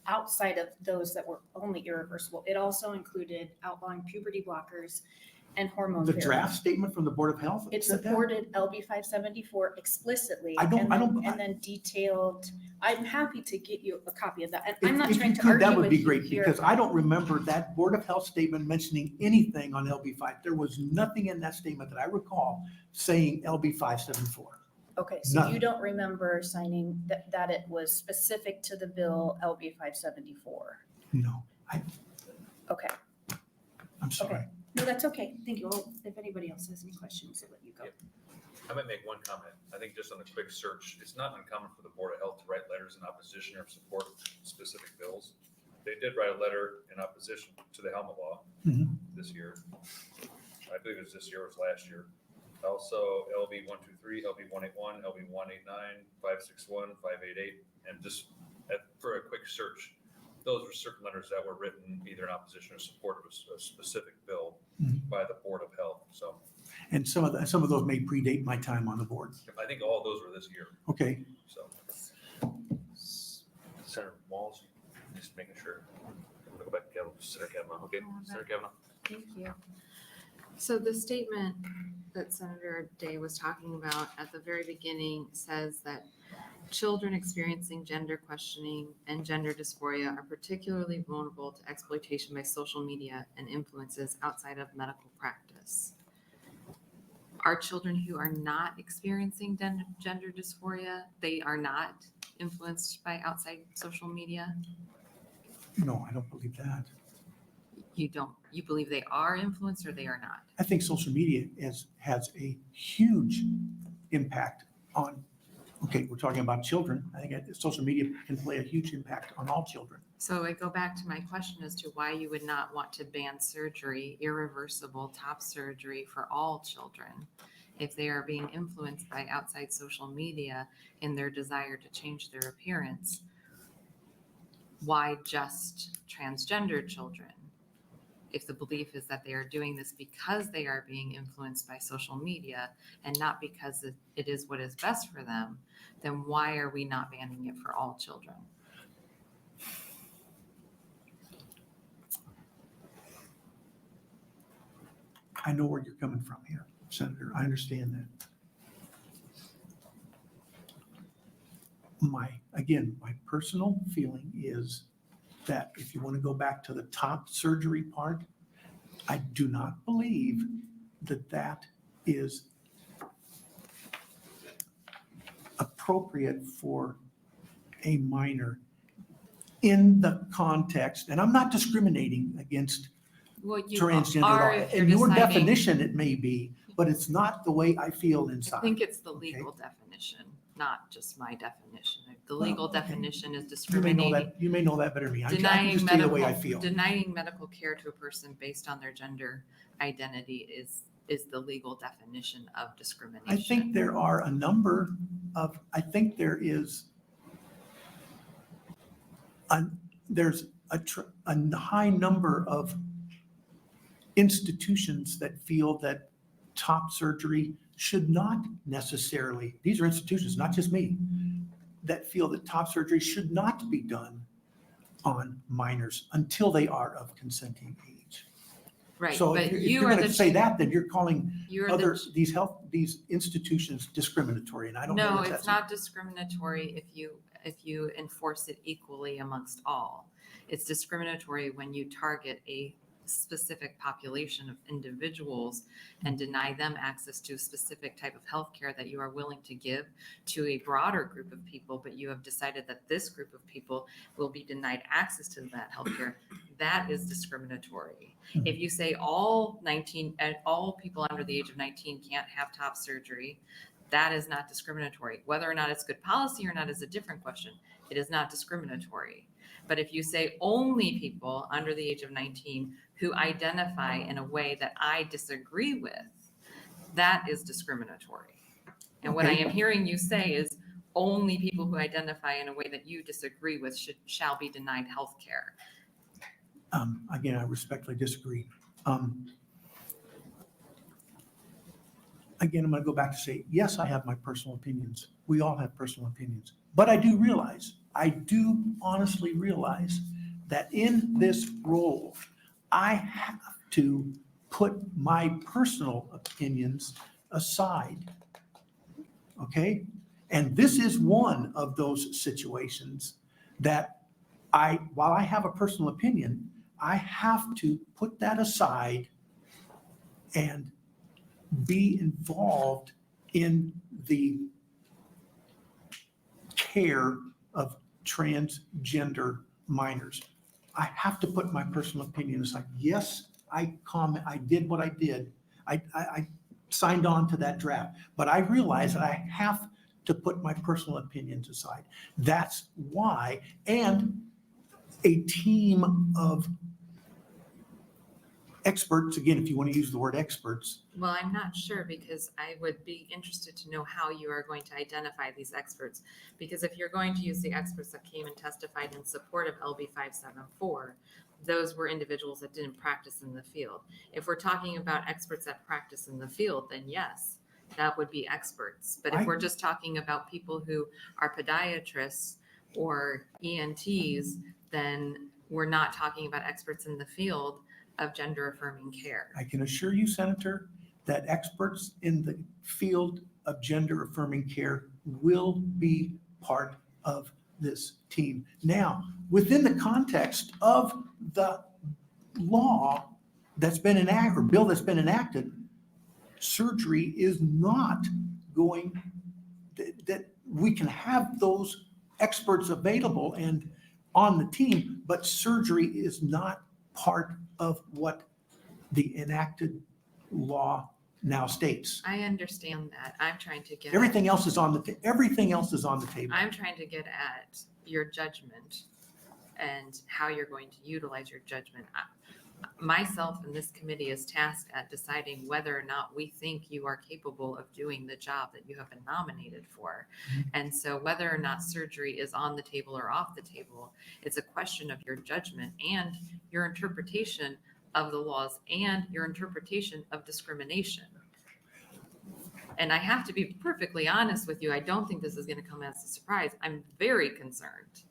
outside of those that were only irreversible. It also included outlawing puberty blockers and hormone The therapy. draft statement from the Board of Health. It said that? supported LB 574 explicitly. And then detailed, I'm happy to get you a copy of that. And I'm not If trying you to could, argue that would with be you great, here. because I don't remember that Board of Health statement mentioning anything on LB5. There was nothing in that statement that I recall saying LB 574. Okay, so Nothing. you don't remember signing that it was specific to the bill LB 574? No, Okay, I'm sorry. Okay. No, that's okay. Thank you. Well, if anybody else has any questions, I'll let you go. I might make one comment. I think just on a quick search, it's not uncommon for the Board of Health to write letters in opposition or support of specific bills. They did write a letter in opposition to the helmet law Mhm. this year. I believe it was this year, or it was last year. Also LB 123, LB 181, LB 189, 561, 588, and just for a quick search, those were certain letters that were written either in opposition or support of a specific bill Mhm. by the Board of Health. So And some of those may predate my time on the board. I think all of those were this year. Okay, So, Senator Walls, just making sure. I'm gonna go back to Kavanaugh, Senator Kavanaugh. Okay, Senator Kavanaugh. Thank you. So the statement that Senator Day was talking about at the very beginning says that children experiencing gender questioning and gender dysphoria are particularly vulnerable to exploitation by social media and influences outside of medical practice. Are children who are not experiencing gender dysphoria, they are not influenced by outside social media? no, I don't believe that. You believe they are influenced or they are not? I think social media has a huge impact on, okay, we're talking about children. I think social media can play a huge impact on all children. So I go back to my question as to why you would not want to ban surgery, irreversible top surgery for all children if they are being influenced by outside social media in their desire to change their appearance. Why just transgender children? If the belief is that they are doing this because they are being influenced by social media and not because it is what is best for them, then why are we not banning it for all children? I know where you're coming from here, Senator. I understand that. My personal feeling is that if you want to go back to the top surgery part, I do not believe that is appropriate for a minor in the context, and I'm not discriminating against Well, you transgender are at all. if you're In your deciding- definition, it may be, but it's not the way I feel I inside. think it's the Okay. legal definition, not just my definition. The Well, legal okay. definition is You may know discriminating, that, you may know that better than me. I can denying just tell you the way I medical, feel. denying medical care to a person based on their gender identity is the legal definition of discrimination. I think there are a number of, I think there is, there's a high number of institutions that feel that top surgery should not necessarily, these are institutions, not just me, that feel that top surgery should not be done on minors until they are of consenting age. Right, So but if you you're are going the, to say that, then you're calling you're other, the, these institutions discriminatory, and I don't know no, that it's that's. not discriminatory if you enforce it equally amongst all. It's discriminatory when you target a specific population of individuals and deny them access to a specific type of healthcare that you are willing to give to a broader group of people, but you have decided that this group of people will be denied access to that healthcare. That is discriminatory. If you say all people under the age of 19 can't have top surgery, that is not discriminatory. Whether or not it's good policy or not is a different question. It is not discriminatory. But if you say only people under the age of 19 who identify in a way that I disagree with, that is discriminatory. And what I am hearing you say is only people who identify in a way that you disagree with shall be denied health care. Again, I respectfully disagree. Again, I'm going to go back to say, yes, I have my personal opinions. We all have personal opinions. But I do honestly realize that in this role, I have to put my personal opinions aside. Okay? And this is one of those situations that while I have a personal opinion, I have to put that aside and be involved in the care of transgender minors. I have to put my personal opinion aside. Yes, I did what I did. I signed on to that draft, but I realize that I have to put my personal opinions aside. That's why, and a team of experts, again, if you want to use the word experts. Well, I'm not sure because I would be interested to know how you are going to identify these experts. Because if you're going to use the experts that came and testified in support of LB 574, those were individuals that didn't practice in the field. If we're talking about experts that practice in the field, then yes, that would be experts. But if we're just talking about people who are podiatrists or ENTs, then we're not talking about experts in the field of gender affirming care. I can assure you, Senator, that experts in the field of gender affirming care will be part of this team. Now, within the context of the law that's been enacted, or bill that's been enacted, surgery is not going, that we can have those experts available and on the team, but surgery is not part of what the enacted law now states. I understand that. I'm trying to get Everything else is on the everything else is on the table. I'm trying to get at your judgment and how you're going to utilize your judgment. Myself and this committee is tasked at deciding whether or not we think you are capable of doing the job that you have been nominated for. And so whether or not surgery is on the table or off the table, it's a question of your judgment and your interpretation of the laws and your interpretation of discrimination. And I have to be perfectly honest with you. I don't think this is going to come as a surprise. I'm very concerned.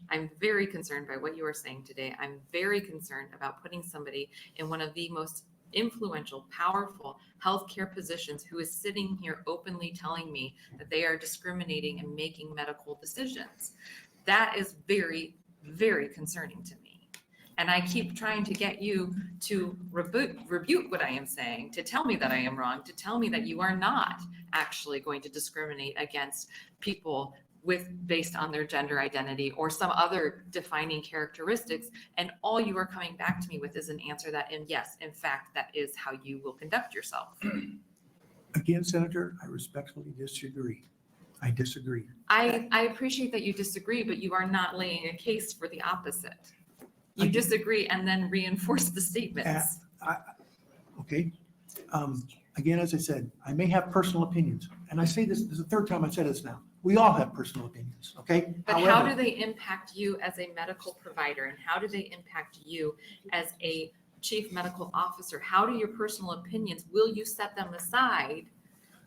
I'm very concerned by what you are saying today. I'm very concerned about putting somebody in one of the most influential, powerful healthcare positions who is sitting here openly telling me that they are discriminating and making medical decisions. That is very, very concerning to me. And I keep trying to get you to rebuke what I am saying, to tell me that I am wrong, to tell me that you are not actually going to discriminate against people based on their gender identity or some other defining characteristics. And all you are coming back to me with is an answer that, and yes, in fact, that is how you will conduct yourself. Again, Senator, I respectfully disagree. I disagree. I appreciate that you disagree, but you are not laying a case for the opposite. You disagree and then reinforce the statements. Okay. Again, as I said, I may have personal opinions, and I say this is the third time I've said this now. We all have personal opinions, okay? But how do they impact you as a medical provider, and how do they impact you as a chief medical officer? How do your personal opinions, will you set them aside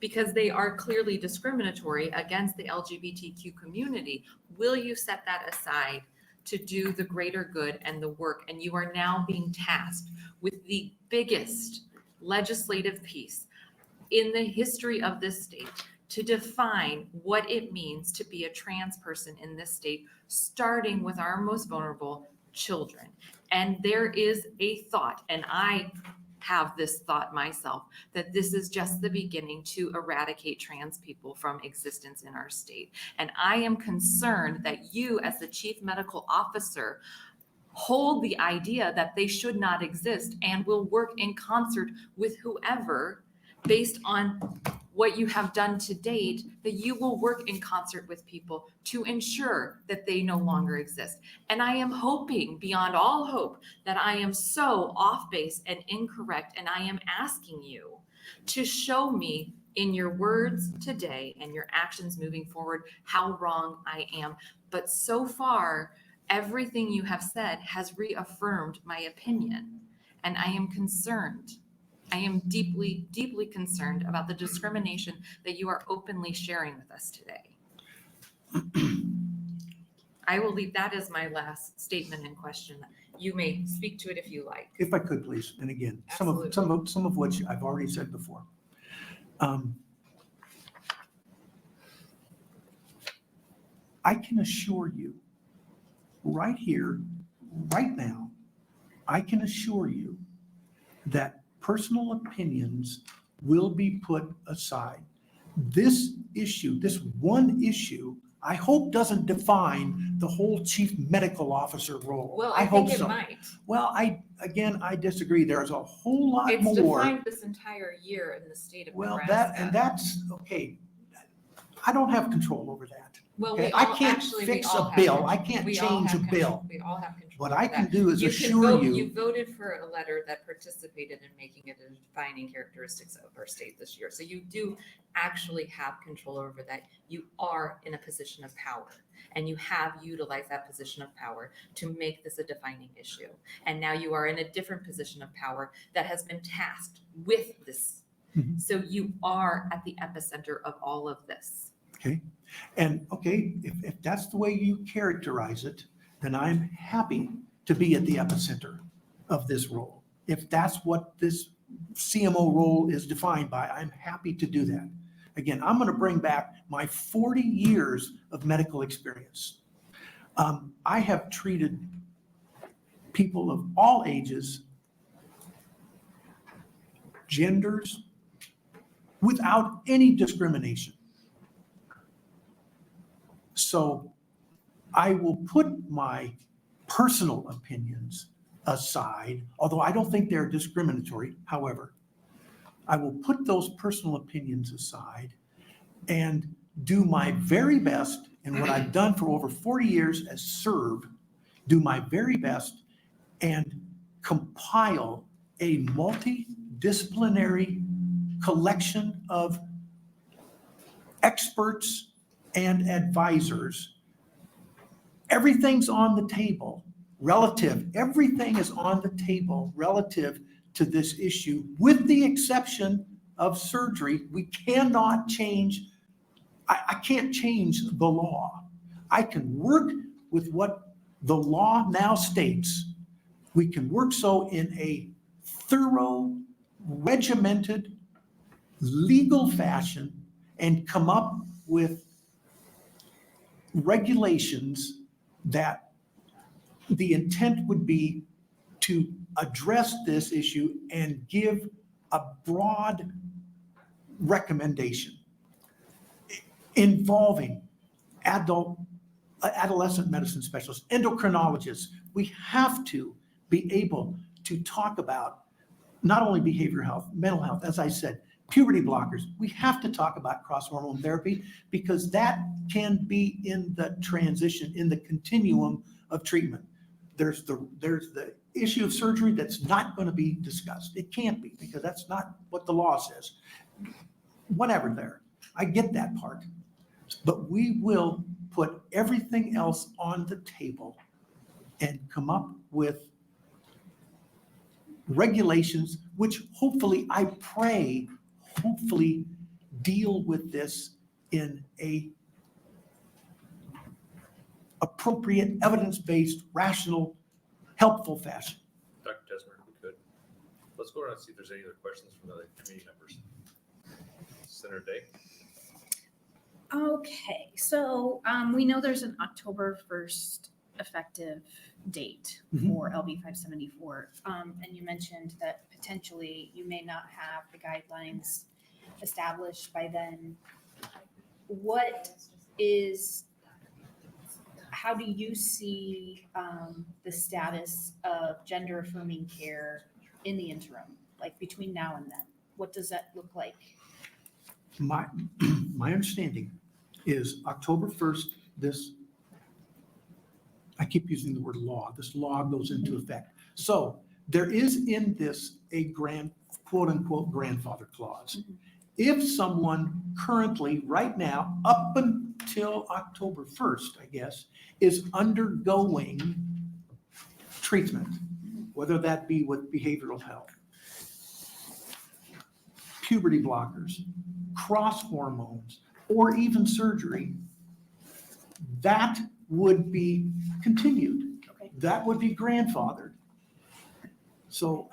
because they are clearly discriminatory against the LGBTQ community? Will you set that aside to do the greater good and the work? And you are now being tasked with the biggest legislative piece in the history of this state to define what it means to be a trans person in this state, starting with our most vulnerable children. And there is a thought, and I have this thought myself, that this is just the beginning to eradicate trans people from existence in our state. And I am concerned that you, as the chief medical officer, hold the idea that they should not exist and will work in concert with whoever, based on what you have done to date, that you will work in concert with people to ensure that they no longer exist. And I am hoping beyond all hope that I am so off base and incorrect, and I am asking you to show me in your words today and your actions moving forward how wrong I am. But so far, everything you have said has reaffirmed my opinion, and I am concerned. I am deeply, deeply concerned about the discrimination that you are openly sharing with us today. I will leave that as my last statement and question. You may speak to it if you like. If I could, please, and again, some of which I've already said before. I can assure you, right here, right now, I can assure you that personal opinions will be put aside. This issue, this one issue, I hope doesn't define the whole chief medical officer role. Well, I think hope it so. might. Well, I disagree. There's a whole lot It's more. defined this entire year in the state of Nebraska. That's, okay, I don't have control over that. Well, Okay, we I all, can't actually, fix we all a have bill. control. I can't We all change have a control. bill. We all have control. What over I can that. do is You can assure vote- you. You voted for a letter that participated in making it a defining characteristics of our state this year. So you do actually have control over that. You are in a position of power, and you have utilized that position of power to make this a defining issue. And now you are in a different position of power that has been tasked with this. Mhm. So you are at the epicenter of all of this. Okay, and okay, if that's the way you characterize it, then I'm happy to be at the epicenter of this role. If that's what this CMO role is defined by, I'm happy to do that. Again, I'm going to bring back my 40 years of medical experience. I have treated people of all ages, genders, without any discrimination. So I will put my personal opinions aside, although I don't think they're discriminatory. However, I will put those personal opinions aside and do my very best in what I've done for over 40 years as SERV, do my very best and compile a multidisciplinary collection of experts and advisors. Everything's on the table everything is on the table relative to this issue, with the exception of surgery. We cannot change, I can't change the law. I can work with what the law now states. We can work so in a thorough, regimented, legal fashion and come up with regulations that the intent would be to address this issue and give a broad recommendation involving adolescent medicine specialists, endocrinologists. We have to be able to talk about not only behavioral health, mental health, as I said, puberty blockers. We have to talk about cross-hormone therapy because that can be in the transition, in the continuum of treatment. There's the issue of surgery that's not going to be discussed. It can't be because that's not what the law says. Whatever there. I get that part. But we will put everything else on the table and come up with regulations, which hopefully, I pray, hopefully deal with this in a appropriate, evidence-based, rational, helpful fashion. Dr. Tesmer, if we could. Let's go around and see if there's any other questions from the other committee members. Senator Day? Okay, so we know there's an October 1st effective date for LB 574. And you mentioned that potentially you may not have the guidelines established by then. How do you see the status of gender affirming care in the interim, like between now and then? What does that look like? My understanding is October 1st, I keep using the word law, this law goes into effect. So there is in this a quote unquote grandfather clause. If someone currently, right now, up until October 1st, I guess, is undergoing treatment, whether that be with behavioral health, puberty blockers, cross hormones, or even surgery, that would be continued. Okay. That would be grandfathered. So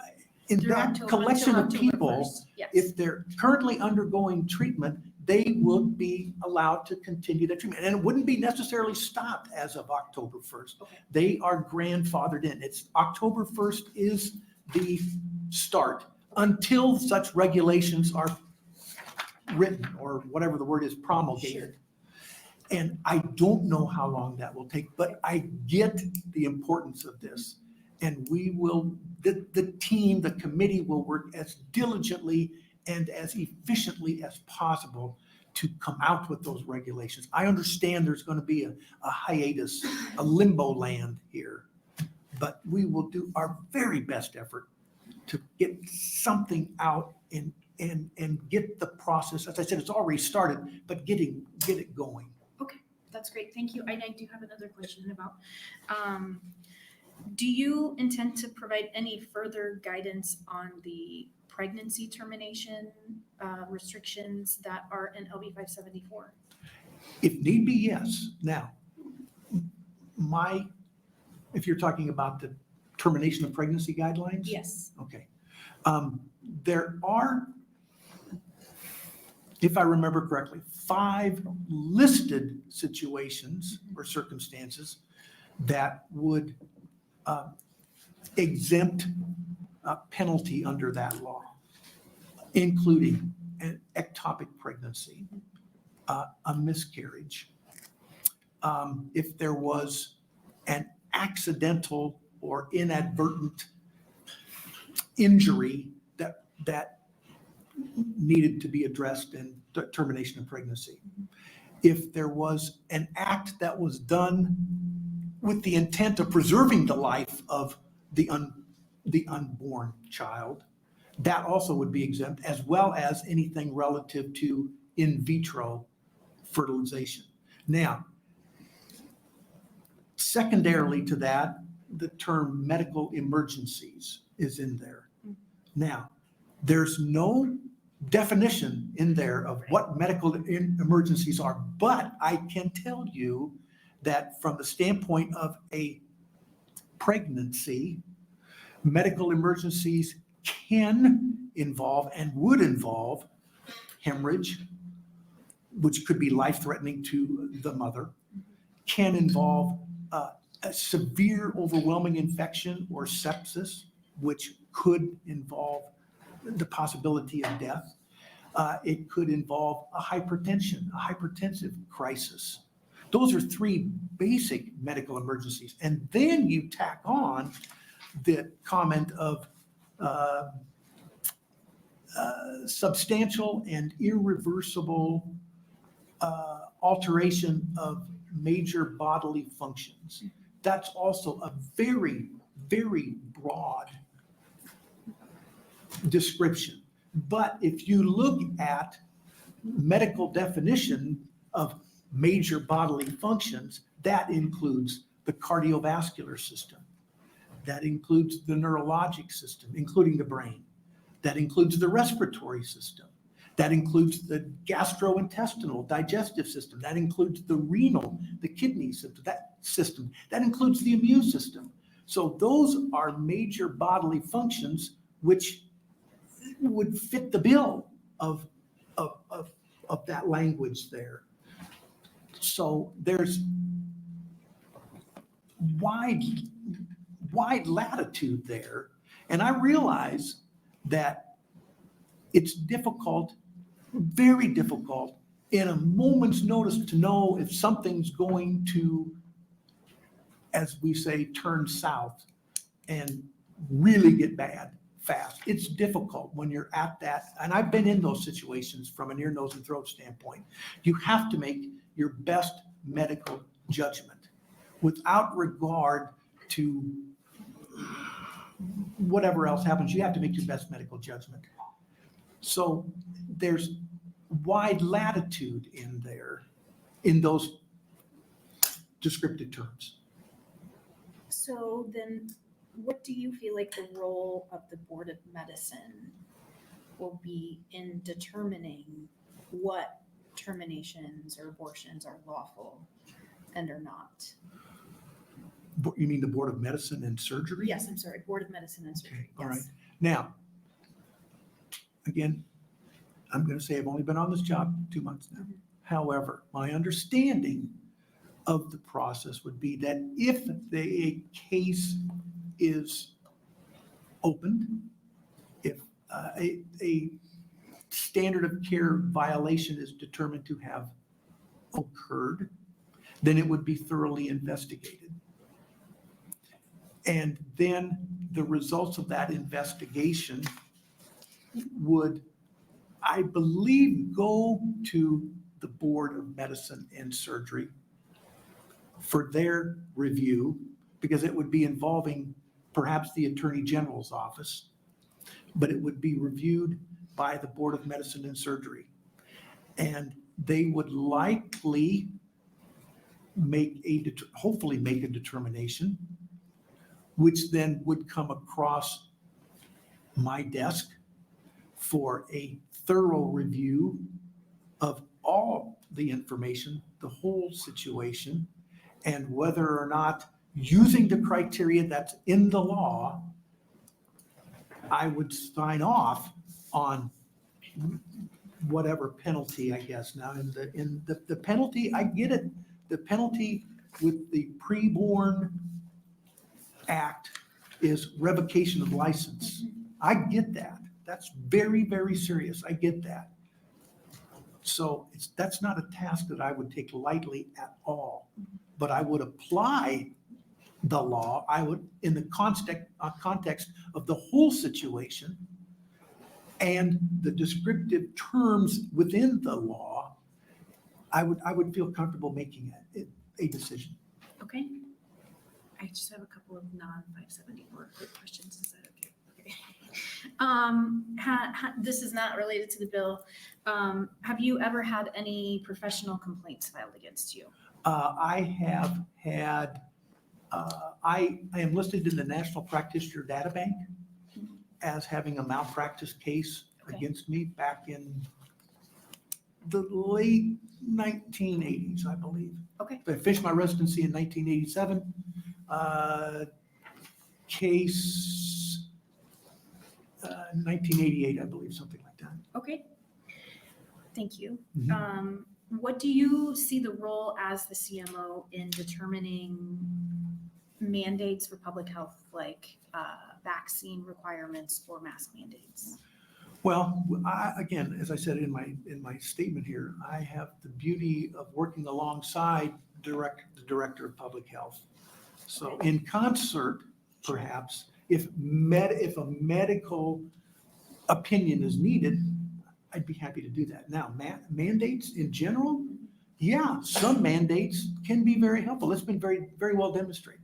in Through that October- collection of until October people, 1st, yes. if they're currently undergoing treatment, they will be allowed to continue that treatment. And it wouldn't be necessarily stopped as of October 1st. Okay. They are grandfathered in. It's October 1st is the start until such regulations are written or whatever the word is, promulgated. And I don't know how long that will take, but I get the importance of this. And we will, the team, the committee will work as diligently and as efficiently as possible to come out with those regulations. I understand there's going to be a hiatus, a limbo land here, but we will do our very best effort to get something out and get the process. As I said, it's already started, but get it going. Okay, that's great. Thank you. And I do have another question about, do you intend to provide any further guidance on the pregnancy termination restrictions that are in LB 574? If need be, yes. Now, if you're talking about the termination of pregnancy guidelines? Yes. Okay. There are, if I remember correctly, 5 listed situations or circumstances that would exempt penalty under that law, including an ectopic pregnancy, a miscarriage, if there was an accidental or inadvertent injury that needed to be addressed in termination of pregnancy. If there was an act that was done with the intent of preserving the life of the unborn child, that also would be exempt, as well as anything relative to in vitro fertilization. Now, secondarily to that, the term medical emergencies is in there. Now, there's no definition in there of what medical emergencies are, but I can tell you that from the standpoint of a pregnancy, medical emergencies can involve and would involve hemorrhage, which could be life-threatening to the mother, can involve a severe overwhelming infection or sepsis, which could involve the possibility of death. It could involve a hypertensive crisis. Those are three basic medical emergencies. And then you tack on the comment of substantial and irreversible alteration of major bodily functions. That's also a very, very broad description. But if you look at medical definition of major bodily functions, that includes the cardiovascular system. That includes the neurologic system, including the brain. That includes the respiratory system. That includes the gastrointestinal digestive system. That includes the renal, the kidney system. That includes the immune system. So those are major bodily functions which would fit the bill of that language there. So there's wide latitude there. And I realize that it's difficult, very difficult, in a moment's notice to know if something's going to, as we say, turn south and really get bad fast. It's difficult when you're at that, and I've been in those situations from an ear, nose, and throat standpoint. You have to make your best medical judgment without regard to whatever else happens. You have to make your best medical judgment. So there's wide latitude in there in those descriptive terms. So then what do you feel like the role of the Board of Medicine will be in determining what terminations or abortions are lawful and are not? You mean the Board of Medicine and Surgery? Yes, I'm sorry, Board of Medicine and Surgery. Okay, all right. Yes. Now, again, I'm going to say I've only been on this job 2 months now. However, my understanding of the process would be that if a case is opened, if a standard of care violation is determined to have occurred, then it would be thoroughly investigated. And then the results of that investigation would, I believe, go to the Board of Medicine and Surgery for their review, because it would be involving perhaps the Attorney General's office, but it would be reviewed by the Board of Medicine and Surgery. And they would likely hopefully make a determination, which then would come across my desk for a thorough review of all the information, the whole situation, and whether or not, using the criteria that's in the law, I would sign off on whatever penalty, I guess. Now, in the penalty, I get it. The penalty with the Preborn Act is revocation of license. I get that. That's very, very serious. I get that. So that's not a task that I would take lightly at all. But I would apply the law. I would, in the context of the whole situation and the descriptive terms within the law, I would feel comfortable making a decision. Okay. I just have a couple of non-574 quick questions. Is that okay? Okay. This is not related to the bill. Have you ever had any professional complaints filed against you? I have had, I am listed in the National Practitioner Data Bank as having a malpractice case against me back in the late 1980s, I believe. Okay. I finished my residency in 1987. Case 1988, I believe, something like that. Okay. Thank you. Mhm. What do you see the role as the CMO in determining mandates for public health, like vaccine requirements or mask mandates? Well, again, as I said in my statement here, I have the beauty of working alongside the director of public health. So in concert, perhaps, if a medical opinion is needed, I'd be happy to do that. Now, mandates in general, yeah, some mandates can be very helpful. It's been very, very well demonstrated.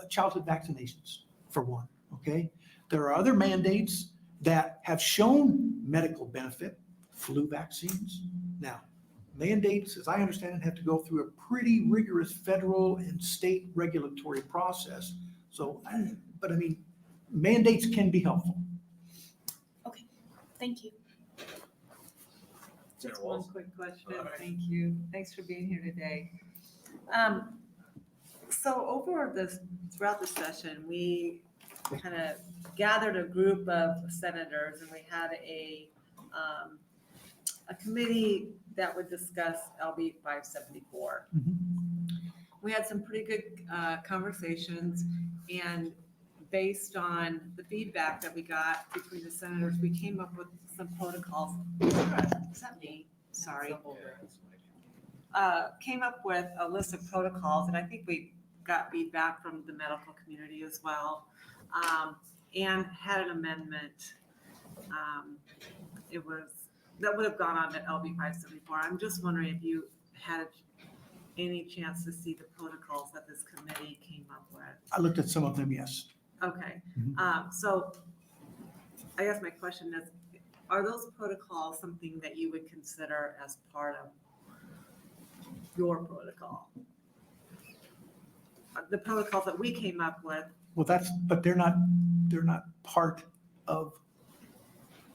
Childhood vaccinations, for one, okay? There are other mandates that have shown medical benefit, flu vaccines. Now, mandates, as I understand it, have to go through a pretty rigorous federal and state regulatory process. So, but I mean, mandates can be helpful. Thank you. Just one quick question. Thank you. Thanks for being here today. So throughout the session, we kind of gathered a group of senators and we had a committee that would discuss LB 574. We had some pretty good conversations, and based on the feedback that we got between the senators, we came up with some protocols. Is that me? Sorry. Came up with a list of protocols, and I think we got feedback from the medical community as well, and had an amendment. That would have gone on to LB 574. I'm just wondering if you had any chance to see the protocols that this committee came up with. I looked at some of them, yes. Okay, so I guess my question is, are those protocols something that you would consider as part of your protocol? The protocols that we came up with. Well, but they're not part of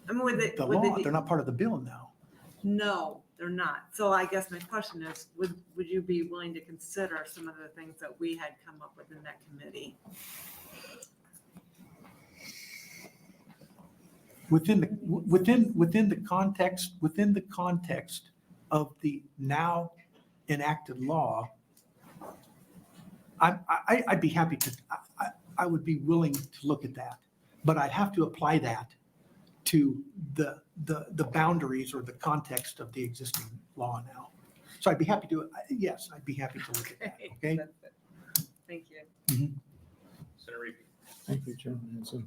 I mean, would the law. They're not part of the bill now. No, they're not. So I guess my question is, would you be willing to consider some of the things that we had come up with in that committee? Within the context of the now enacted law, I'd be happy to. I would be willing to look at that, but I'd have to apply that to the boundaries or the context of the existing law now. So I'd be happy to. Yes, I'd be happy to look at that. Okay. That's it. Thank you. Senator Reed. Thank you, Chairman Hanson.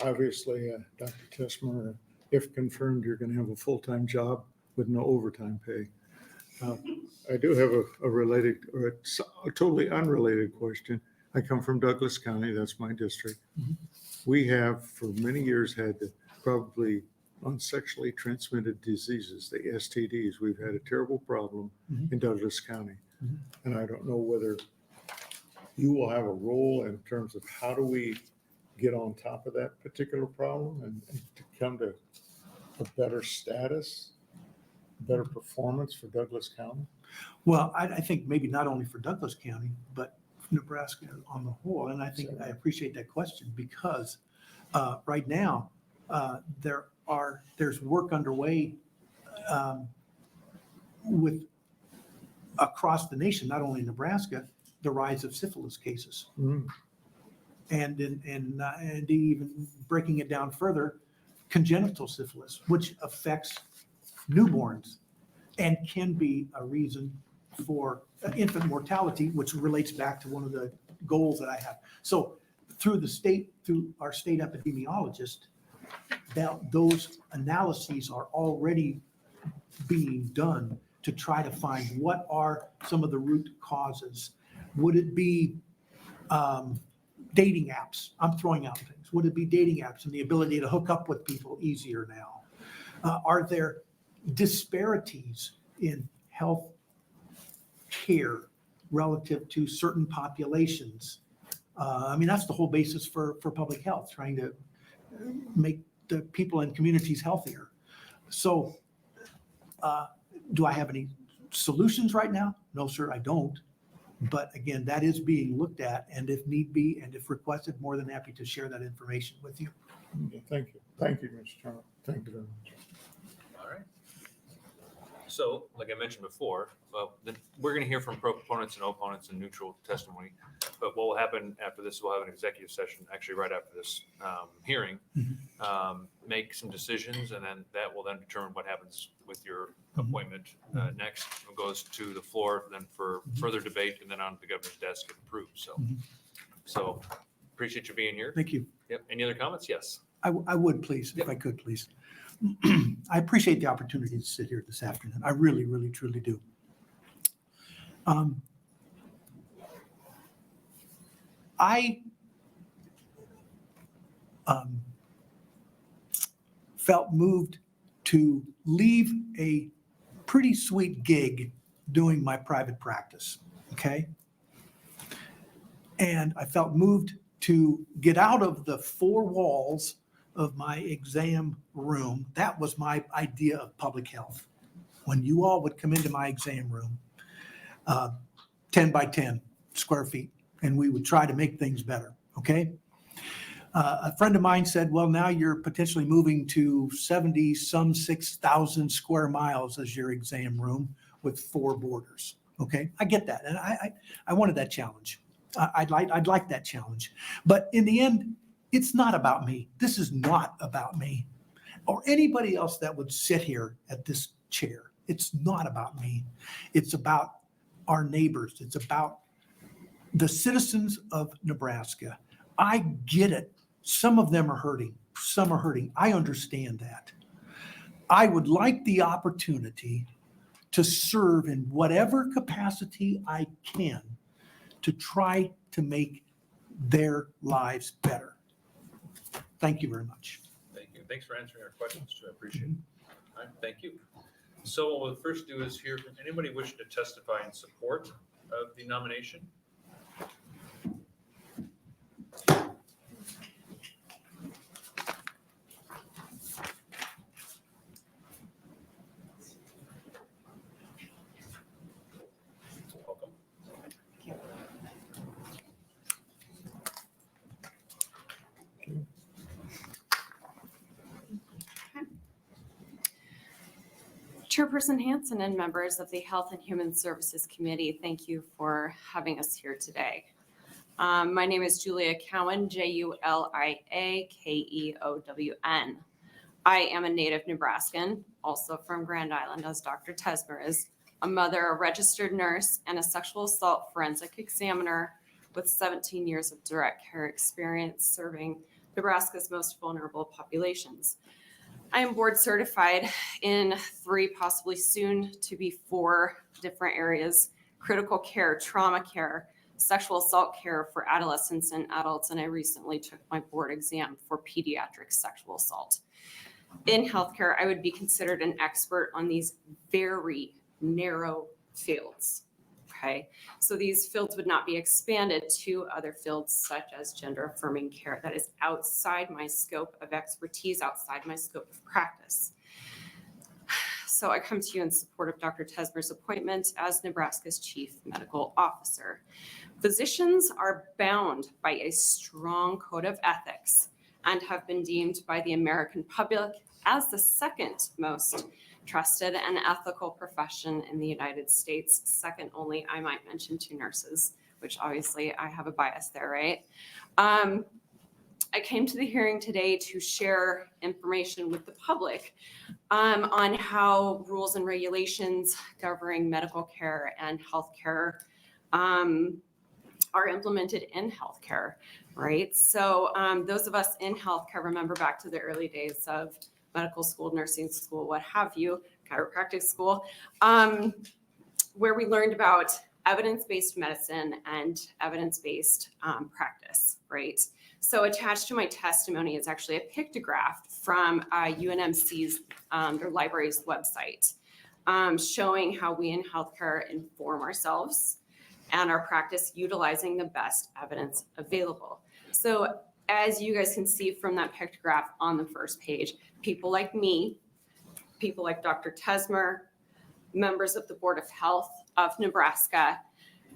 Obviously, Dr. Tessmer, if confirmed, you're going to have a full-time job with no overtime pay. I do have a related, or a totally unrelated question. I come from Douglas County. That's my district. We have for many years had probably on sexually transmitted diseases, the STDs. We've had a terrible problem in Douglas County. And I don't know whether you will have a role in terms of how do we get on top of that particular problem and to come to a better status, better performance for Douglas County? Well, I think maybe not only for Douglas County, but Nebraska on the whole. And I think I appreciate that question because right now there's work underway with across the nation, not only Nebraska, the rise of syphilis cases. And even breaking it down further, congenital syphilis, which affects newborns and can be a reason for infant mortality, which relates back to one of the goals that I have. So through our state epidemiologist, those analyses are already being done to try to find what are some of the root causes. Would it be dating apps? I'm throwing out things. Would it be dating apps and the ability to hook up with people easier now? Are there disparities in health care relative to certain populations? I mean, that's the whole basis for public health, trying to make the people in communities healthier. So do I have any solutions right now? No, sir, I don't. But again, that is being looked at, and if need be, and if requested, more than happy to share that information with you. Thank you. Thank you, Mr. Chairman. Thank you very much. All right. So, like I mentioned before, well, we're going to hear from proponents and opponents and neutral testimony. But what will happen after this, we'll have an executive session, actually right after this hearing, make some decisions, and then that will then determine what happens with your appointment next. It goes to the floor then for further debate, and then on to the governor's desk and approved. So appreciate you being here. Thank you. Yep. Any other comments? Yes. I would please, if I could, please. I appreciate the opportunity to sit here this afternoon. I really, really, truly do. I felt moved to leave a pretty sweet gig doing my private practice, okay? And I felt moved to get out of the four walls of my exam room. That was my idea of public health. When you all would come into my exam room, 10 by 10 square feet, and we would try to make things better, okay? A friend of mine said, well, now you're potentially moving to 6,000 square miles as your exam room with 4 borders, okay? I get that, and I wanted that challenge. I'd like that challenge. But in the end, it's not about me. This is not about me or anybody else that would sit here at this chair. It's not about me. It's about our neighbors. It's about the citizens of Nebraska. I get it. Some of them are hurting. Some are hurting. I understand that. I would like the opportunity to serve in whatever capacity I can to try to make their lives better. Thank you very much. Thank you. Thanks for answering our questions too. I appreciate it. All right, thank you. So what we'll first do is hear from anybody wishing to testify in support of the nomination. Welcome. Chairperson Hansen and members of the Health and Human Services Committee, thank you for having us here today. My name is Julia Cowan, Julia Keown. I am a native Nebraskan, also from Grand Island, as Dr. Tesmer is, a mother, a registered nurse, and a sexual assault forensic examiner with 17 years of direct care experience serving Nebraska's most vulnerable populations. I am board certified in 3, possibly soon to be 4 different areas: critical care, trauma care, sexual assault care for adolescents and adults, and I recently took my board exam for pediatric sexual assault. In healthcare, I would be considered an expert on these very narrow fields. Okay, so these fields would not be expanded to other fields such as gender affirming care. That is outside my scope of expertise, outside my scope of practice. So I come to you in support of Dr. Tesmer's appointment as Nebraska's Chief Medical Officer. Physicians are bound by a strong code of ethics and have been deemed by the American public as the second most trusted and ethical profession in the United States. Second only, I might mention, to nurses, which obviously I have a bias there, right? I came to the hearing today to share information with the public on how rules and regulations governing medical care and healthcare are implemented in healthcare, right? So those of us in healthcare remember back to the early days of medical school, nursing school, what have you, chiropractic school, where we learned about evidence-based medicine and evidence-based practice, right? So attached to my testimony is actually a pictograph from UNMC's, their library's website, showing how we in healthcare inform ourselves and our practice utilizing the best evidence available. So as you guys can see from that pictograph on the first page, people like me, people like Dr. Tesmer, members of the Board of Health of Nebraska,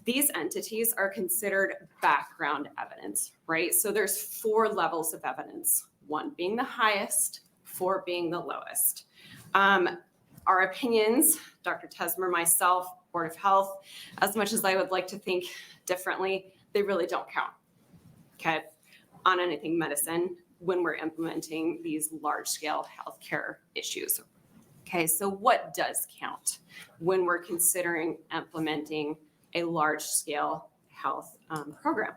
these entities are considered background evidence, right? So there's 4 levels of evidence, 1 being the highest, 4 being the lowest. our opinions, Dr. Tesmer, myself, Board of Health, as much as I would like to think differently, they really don't count, okay, on anything medicine when we're implementing these large-scale healthcare issues. Okay, so what does count when we're considering implementing a large-scale health program?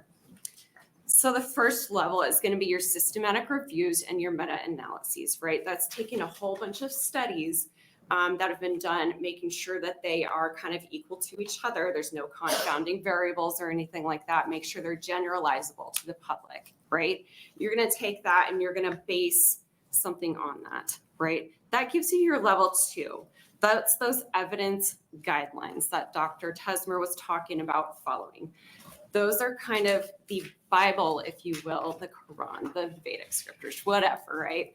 So the first level is going to be your systematic reviews and your meta-analyses, right? That's taking a whole bunch of studies that have been done, making sure that they are kind of equal to each other. There's no confounding variables or anything like that. Make sure they're generalizable to the public, right? You're going to take that and you're going to base something on that, right? That gives you your level 2. That's those evidence guidelines that Dr. Tesmer was talking about following. Those are kind of the Bible, if you will, the Quran, the Vedic scriptures, whatever, right?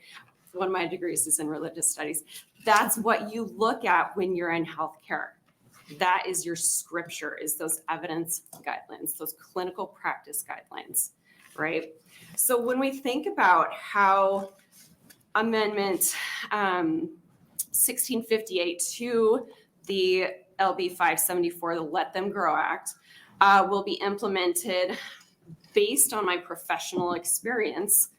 One of my degrees is in religious studies. That's what you look at when you're in healthcare. That is your scripture, is those evidence guidelines, those clinical practice guidelines, right? So when we think about how Amendment 1658 to the LB 574, the Let Them Grow Act, will be implemented based on my professional experience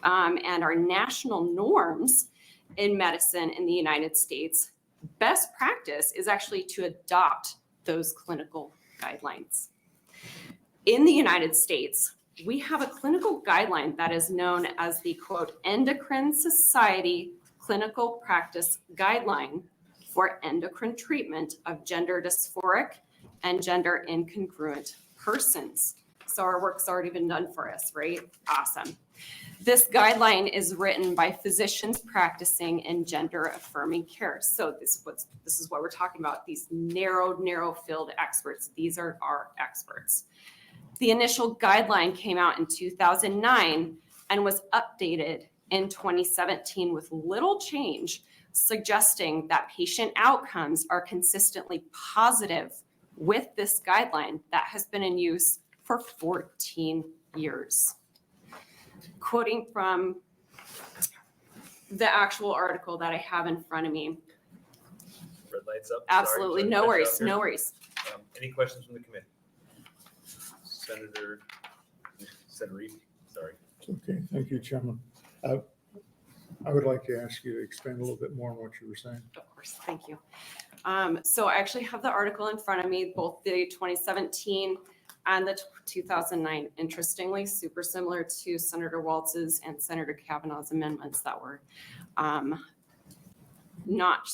and our national norms in medicine in the United States. Best practice is actually to adopt those clinical guidelines. In the United States, we have a clinical guideline that is known as the, quote, Endocrine Society Clinical Practice Guideline for endocrine treatment of gender dysphoric and gender incongruent persons. So our work's already been done for us, right? Awesome. This guideline is written by physicians practicing in gender affirming care. So this is what we're talking about, these narrow field experts. These are our experts. The initial guideline came out in 2009 and was updated in 2017 with little change, suggesting that patient outcomes are consistently positive with this guideline that has been in use for 14 years. Quoting from the actual article that I have in front of me. Red lights up. Absolutely, Sorry, no sorry, worries, cut you no off worries. here. Any questions from the committee? Senator Reed, sorry. Okay, thank you, Chairman. I would like to ask you to expand a little bit more on what you were saying. Of course, thank you. So I actually have the article in front of me, both the 2017 and the 2009, interestingly, super similar to Senator Waltz's and Senator Kavanaugh's amendments that were not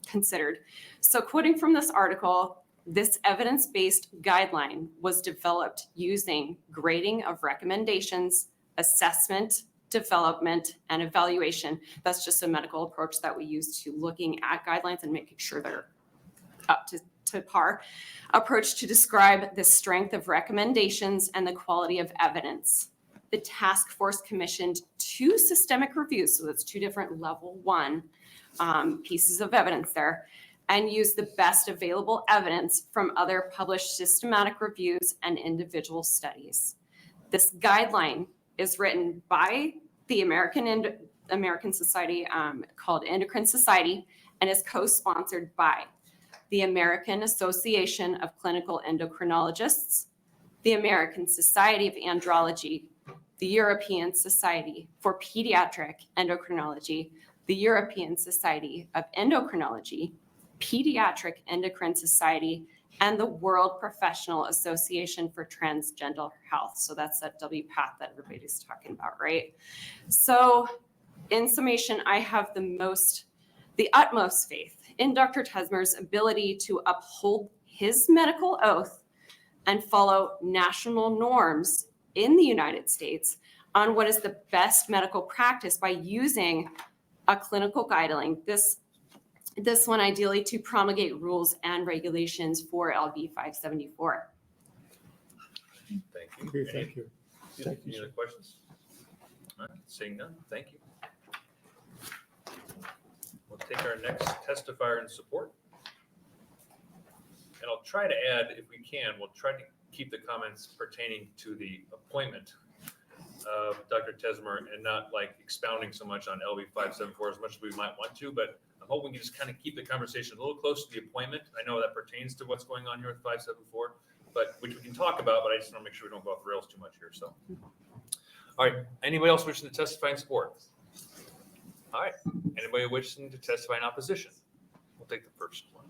considered. So quoting from this article, this evidence-based guideline was developed using grading of recommendations, assessment, development, and evaluation. That's just a medical approach that we use to looking at guidelines and making sure they're up to par. Approach to describe the strength of recommendations and the quality of evidence. The task force commissioned 2 systemic reviews, so that's 2 different level 1 pieces of evidence there, and use the best available evidence from other published systematic reviews and individual studies. This guideline is written by the American Society called Endocrine Society and is co-sponsored by the American Association of Clinical Endocrinologists, the American Society of Andrology, the European Society for Pediatric Endocrinology, the European Society of Endocrinology, Pediatric Endocrine Society, and the World Professional Association for Transgender Health. So that's that WPATH that everybody's talking about, right? So in summation, I have the utmost faith in Dr. Tesmer's ability to uphold his medical oath and follow national norms in the United States on what is the best medical practice by using a clinical guideline. This one ideally to promulgate rules and regulations for LB 574. Thank you. Okay, thank you. Thank you, Any sir. other questions? All right, seeing none, thank you. We'll take our next testifier in support. And I'll try to add, if we can, we'll try to keep the comments pertaining to the appointment Dr. Tesmer and not like expounding so much on LB 574 as much as we might want to, but I'm hoping we can just kind of keep the conversation a little close to the appointment. I know that pertains to what's going on here with 574, but which we can talk about, but I just want to make sure we don't go off the rails too much here. So, all right, anybody else wishing to testify in support? All right, anybody wishing to testify in opposition? We'll take the first one.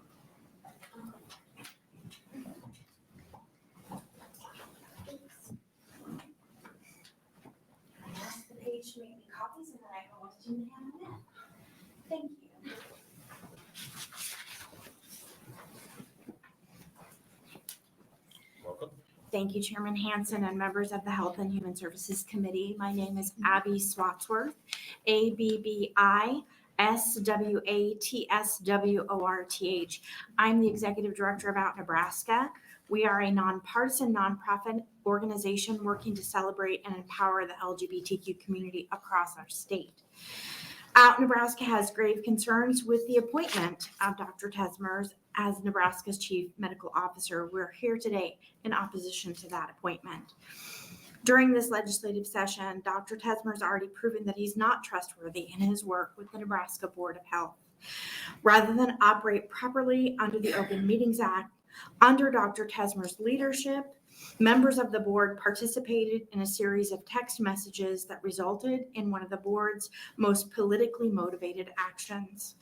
Ask the page to make me copies and then I can watch you and hand them in. Thank you. Welcome. Thank you, Chairman Hansen and members of the Health and Human Services Committee. My name is Abby Swatsworth, ABBI-SWATSWORTH. I'm the Executive Director of Out Nebraska. We are a nonpartisan nonprofit organization working to celebrate and empower the LGBTQ community across our state. Out Nebraska has grave concerns with the appointment of Dr. Tesmer as Nebraska's Chief Medical Officer. We're here today in opposition to that appointment. During this legislative session, Dr. Tesmer has already proven that he's not trustworthy in his work with the Nebraska Board of Health. Rather than operate properly under the Open Meetings Act, under Dr. Tesmer's leadership, members of the board participated in a series of text messages that resulted in one of the board's most politically motivated actions.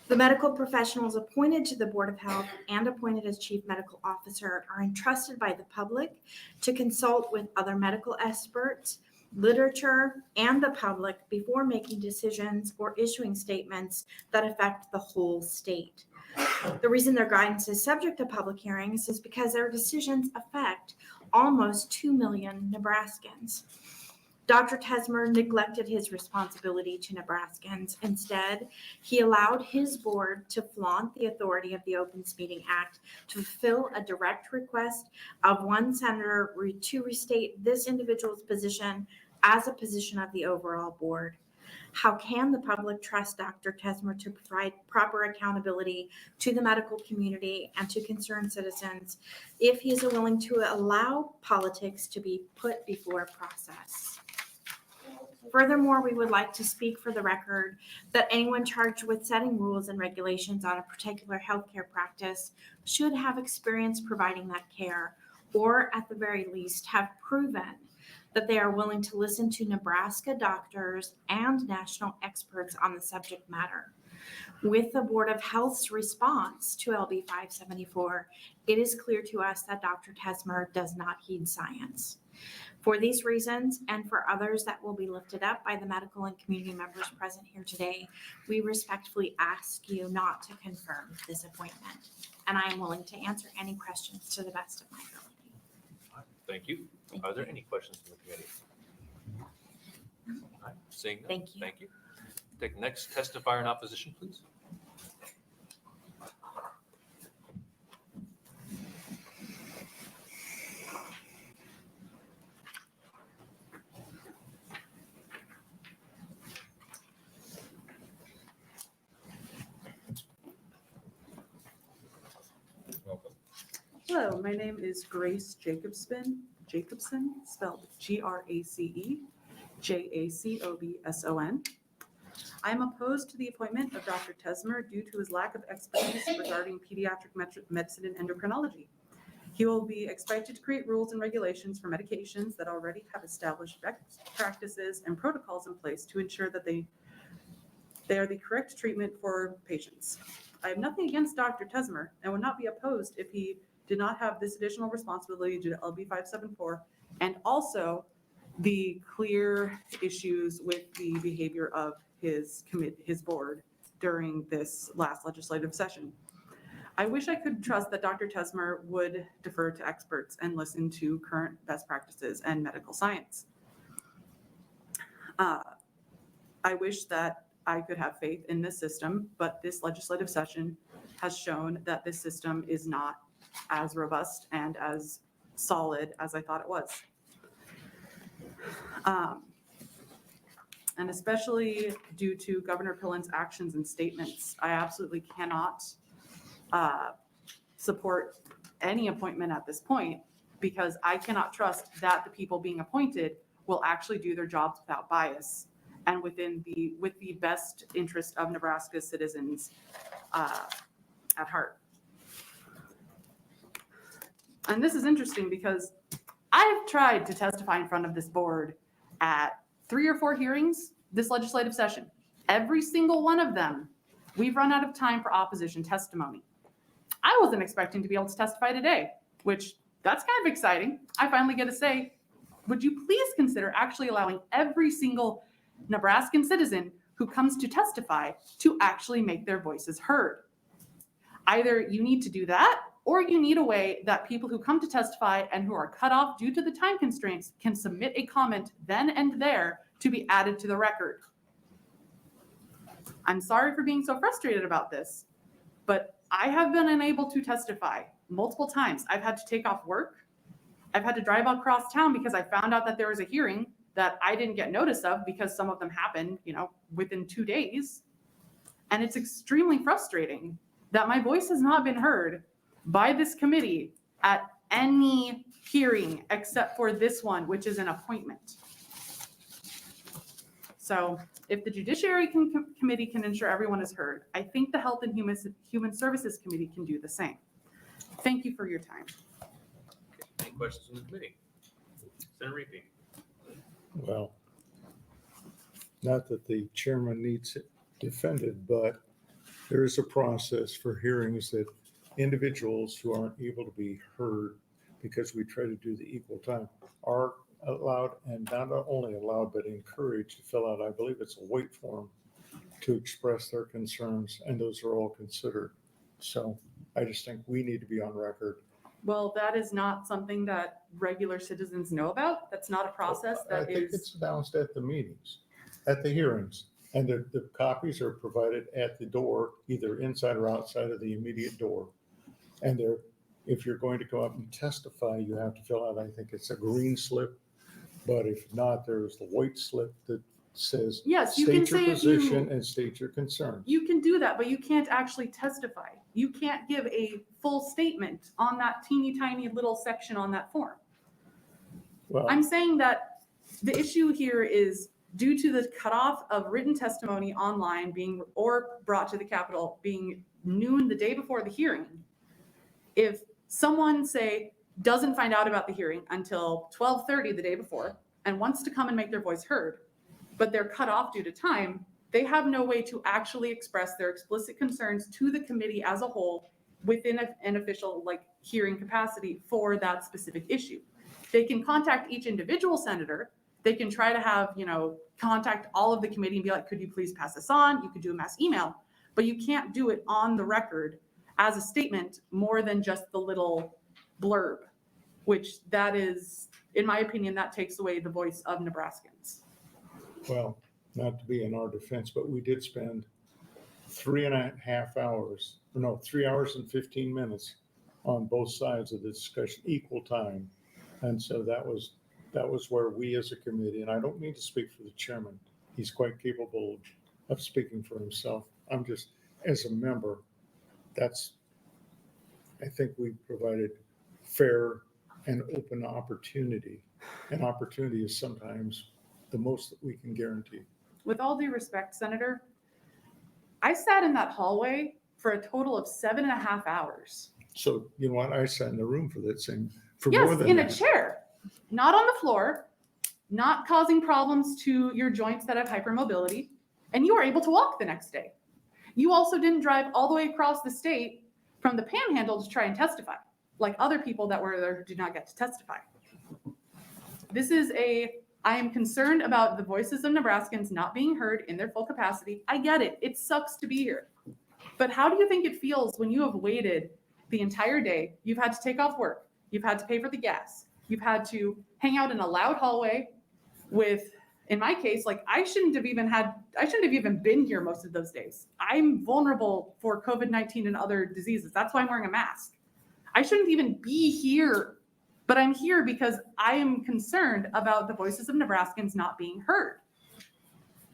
The medical professionals appointed to the Board of Health and appointed as Chief Medical Officer are entrusted by the public to consult with other medical experts, literature, and the public before making decisions or issuing statements that affect the whole state. The reason their guidance is subject to public hearings is because their decisions affect almost 2 million Nebraskans. Dr. Tesmer neglected his responsibility to Nebraskans. Instead, he allowed his board to flaunt the authority of the Open Meetings Act to fulfill a direct request of one senator to restate this individual's position as a position of the overall board. How can the public trust Dr. Tesmer to provide proper accountability to the medical community and to concerned citizens if he is willing to allow politics to be put before process? Furthermore, we would like to speak for the record that anyone charged with setting rules and regulations on a particular healthcare practice should have experience providing that care, or at the very least have proven that they are willing to listen to Nebraska doctors and national experts on the subject matter. With the Board of Health's response to LB 574, it is clear to us that Dr. Tesmer does not heed science. For these reasons, and for others that will be lifted up by the medical and community members present here today, we respectfully ask you not to confirm this appointment. And I am willing to answer any questions to the best of my ability. Thank you. Are there any questions from the committee? All right, seeing none. Thank you. Thank you. Take the next testifier in opposition, please. Welcome. Hello, my name is Grace Jacobson, spelled GraceJacobson. I am opposed to the appointment of Dr. Tesmer due to his lack of expertise regarding pediatric medicine and endocrinology. He will be expected to create rules and regulations for medications that already have established best practices and protocols in place to ensure that they are the correct treatment for patients. I have nothing against Dr. Tesmer and would not be opposed if he did not have this additional responsibility due to LB 574 and also the clear issues with the behavior of his board during this last legislative session. I wish I could trust that Dr. Tesmer would defer to experts and listen to current best practices and medical science. I wish that I could have faith in this system, but this legislative session has shown that this system is not as robust and as solid as I thought it was. And especially due to Governor Pillen's actions and statements, I absolutely cannot support any appointment at this point because I cannot trust that the people being appointed will actually do their jobs without bias and with the best interest of Nebraska's citizens at heart. And this is interesting because I've tried to testify in front of this board at 3 or 4 hearings this legislative session. Every single one of them, we've run out of time for opposition testimony. I wasn't expecting to be able to testify today, which that's kind of exciting. I finally get to say, would you please consider actually allowing every single Nebraskan citizen who comes to testify to actually make their voices heard? Either you need to do that, or you need a way that people who come to testify and who are cut off due to the time constraints can submit a comment then and there to be added to the record. I'm sorry for being so frustrated about this, but I have been unable to testify multiple times. I've had to take off work. I've had to drive across town because I found out that there was a hearing that I didn't get notice of because some of them happened, within 2 days. And it's extremely frustrating that my voice has not been heard by this committee at any hearing except for this one, which is an appointment. So if the Judiciary Committee can ensure everyone is heard, I think the Health and Human Services Committee can do the same. Thank you for your time. Any questions from the committee? Senator Reapy. Well, not that the chairman needs it defended, but there is a process for hearings that individuals who aren't able to be heard, because we try to do the equal time, are allowed, and not only allowed, but encouraged to fill out, I believe it's a wait form, to express their concerns, and those are all considered. So I just think we need to be on record. Well, that is not something that regular citizens know about. That's not a process I that think is. it's announced at the meetings, at the hearings, and the copies are provided at the door, either inside or outside of the immediate door. And if you're going to go up and testify, you have to fill out, I think it's a green slip, but if not, there's the white slip that says, Yes, you can state your say if you- position and state your concerns. You can do that, but you can't actually testify. You can't give a full statement on that teeny tiny little section on that form. Well, I'm saying that the issue here is due to the cutoff of written testimony online or brought to the Capitol being noon the day before the hearing. If someone, say, doesn't find out about the hearing until 12:30 the day before and wants to come and make their voice heard, but they're cut off due to time, they have no way to actually express their explicit concerns to the committee as a whole within an official hearing capacity for that specific issue. They can contact each individual senator. They can try to have, contact all of the committee and be like, could you please pass this on? You could do a mass email, but you can't do it on the record as a statement more than just the little blurb, which that is, in my opinion, that takes away the voice of Nebraskans. well, not to be in our defense, but we did spend 3.5 hours, 3 hours and 15 minutes on both sides of the discussion, equal time. And so that was where we as a committee, and I don't mean to speak for the chairman, he's quite capable of speaking for himself. I'm just, as a member, I think we provided fair and open opportunity. And opportunity is sometimes the most that we can guarantee. With all due respect, Senator, I sat in that hallway for a total of 7.5 hours. So you know what? I sat in the room for that same, for Yes, more than in a that. chair, not on the floor, not causing problems to your joints that have hypermobility, and you were able to walk the next day. You also didn't drive all the way across the state from the Panhandle to try and testify, like other people that were there who did not get to testify. I am concerned about the voices of Nebraskans not being heard in their full capacity. I get it. It sucks to be here. But how do you think it feels when you have waited the entire day? You've had to take off work. You've had to pay for the gas. You've had to hang out in a loud hallway with, in my case, I shouldn't have even been here most of those days. I'm vulnerable for COVID-19 and other diseases. That's why I'm wearing a mask. I shouldn't even be here, but I'm here because I am concerned about the voices of Nebraskans not being heard,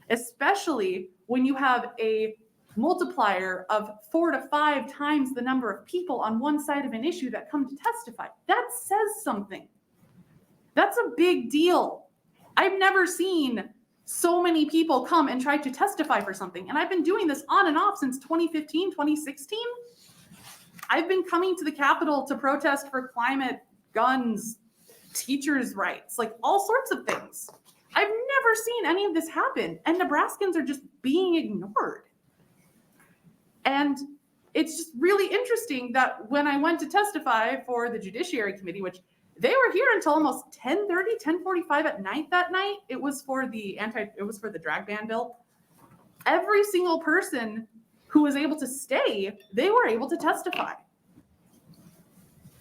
especially when you have a multiplier of 4 to 5 times the number of people on one side of an issue that come to testify. That says something. That's a big deal. I've never seen so many people come and try to testify for something. And I've been doing this on and off since 2015, 2016. I've been coming to the Capitol to protest for climate, guns, teachers' rights, like all sorts of things. I've never seen any of this happen, and Nebraskans are just being ignored. And it's just really interesting that when I went to testify for the Judiciary Committee, which they were here until almost 10:30, 10:45 at night that night. It was for the drag ban bill. Every single person who was able to stay, they were able to testify.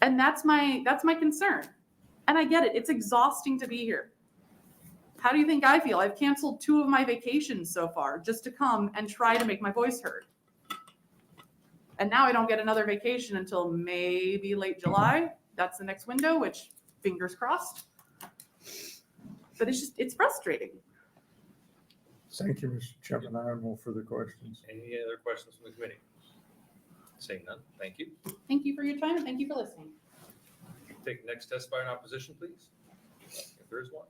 And that's my concern. And I get it. It's exhausting to be here. How do you think I feel? I've canceled 2 of my vacations so far just to come and try to make my voice heard. And now I don't get another vacation until maybe late July. That's the next window, which fingers crossed. But it's frustrating. Thank you, Mr. Chairman. I have no further questions. Any other questions from the committee? Seeing none, thank you. Thank you for your time and thank you for listening. Take the next testifier in opposition, please. If there is one.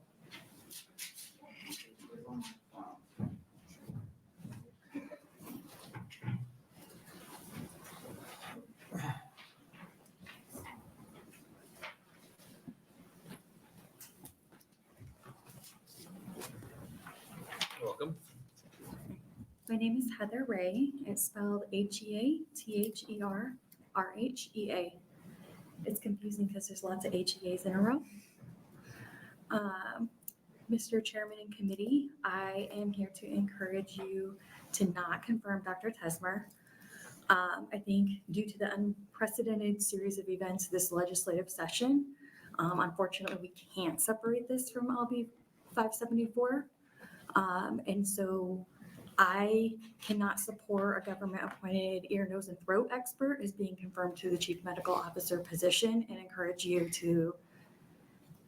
Welcome. My name is Heather Ray. It's spelled Heatherrhea. It's confusing because there's lots of HEAs in a row. Mr. Chairman and Committee, I am here to encourage you to not confirm Dr. Tesmer. I think due to the unprecedented series of events this legislative session, unfortunately, we can't separate this from LB 574. And so I cannot support a government-appointed ear, nose, and throat expert as being confirmed to the chief medical officer position and encourage you to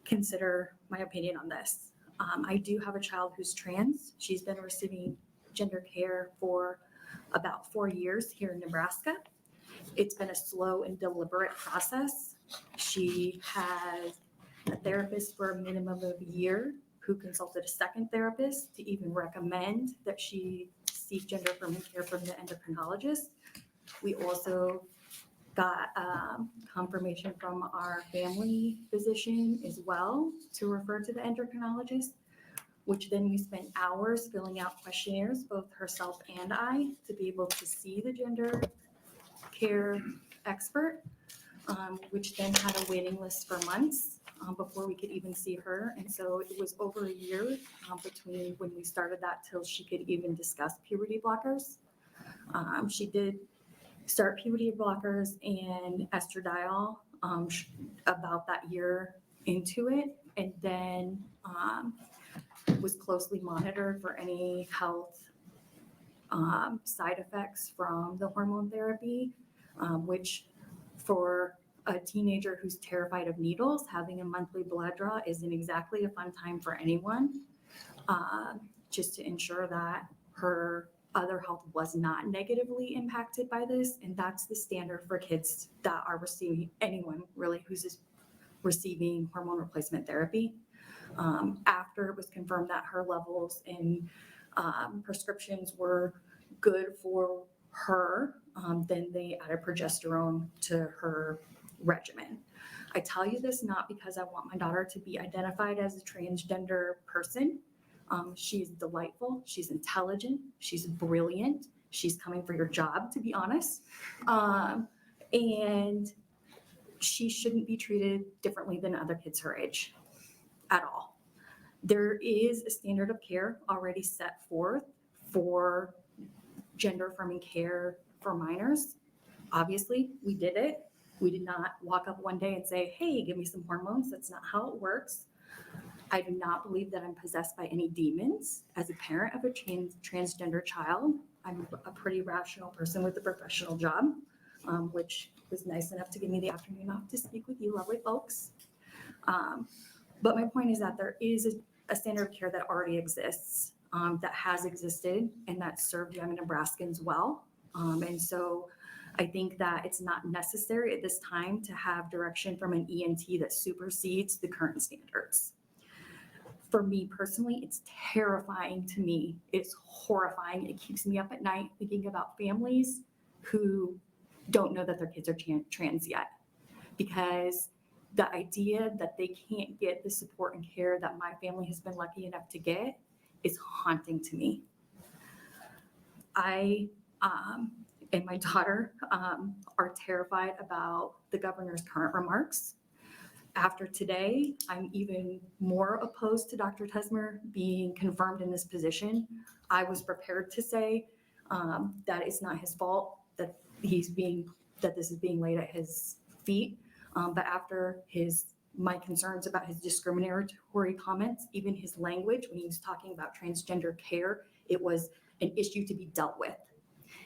consider my opinion on this. I do have a child who's trans. She's been receiving gender care for about 4 years here in Nebraska. It's been a slow and deliberate process. She has a therapist for a minimum of a year who consulted a second therapist to even recommend that she seek gender affirming care from the endocrinologist. We also got confirmation from our family physician as well to refer to the endocrinologist, which then we spent hours filling out questionnaires, both herself and I, to be able to see the gender care expert, which then had a waiting list for months before we could even see her. And so it was over a year between when we started that till she could even discuss puberty blockers. She did start puberty blockers and estradiol about that year into it, and then was closely monitored for any health side effects from the hormone therapy, which for a teenager who's terrified of needles, having a monthly blood draw isn't exactly a fun time for anyone, just to ensure that her other health was not negatively impacted by this. And that's the standard for kids that are receiving, anyone really who's receiving hormone replacement therapy. After it was confirmed that her levels and prescriptions were good for her, then they added progesterone to her regimen. I tell you this not because I want my daughter to be identified as a transgender person. She's delightful, she's intelligent, she's brilliant, she's coming for your job, to be honest. And she shouldn't be treated differently than other kids her age at all. There is a standard of care already set forth for gender affirming care for minors. Obviously, we did it. We did not walk up one day and say, hey, give me some hormones. That's not how it works. I do not believe that I'm possessed by any demons. As a parent of a transgender child, I'm a pretty rational person with a professional job, which was nice enough to give me the afternoon off to speak with you lovely folks. But my point is that there is a standard of care that already exists, that has existed, and that served young Nebraskans well. And so I think that it's not necessary at this time to have direction from an ENT that supersedes the current standards. For me personally, it's terrifying to me. It's horrifying. It keeps me up at night thinking about families who don't know that their kids are trans yet. Because the idea that they can't get the support and care that my family has been lucky enough to get is haunting to me. I and my daughter are terrified about the governor's current remarks. After today, I'm even more opposed to Dr. Tesmer being confirmed in this position. I was prepared to say that it's not his fault that this is being laid at his feet. But after my concerns about his discriminatory comments, even his language, when he was talking about transgender care, it was an issue to be dealt with.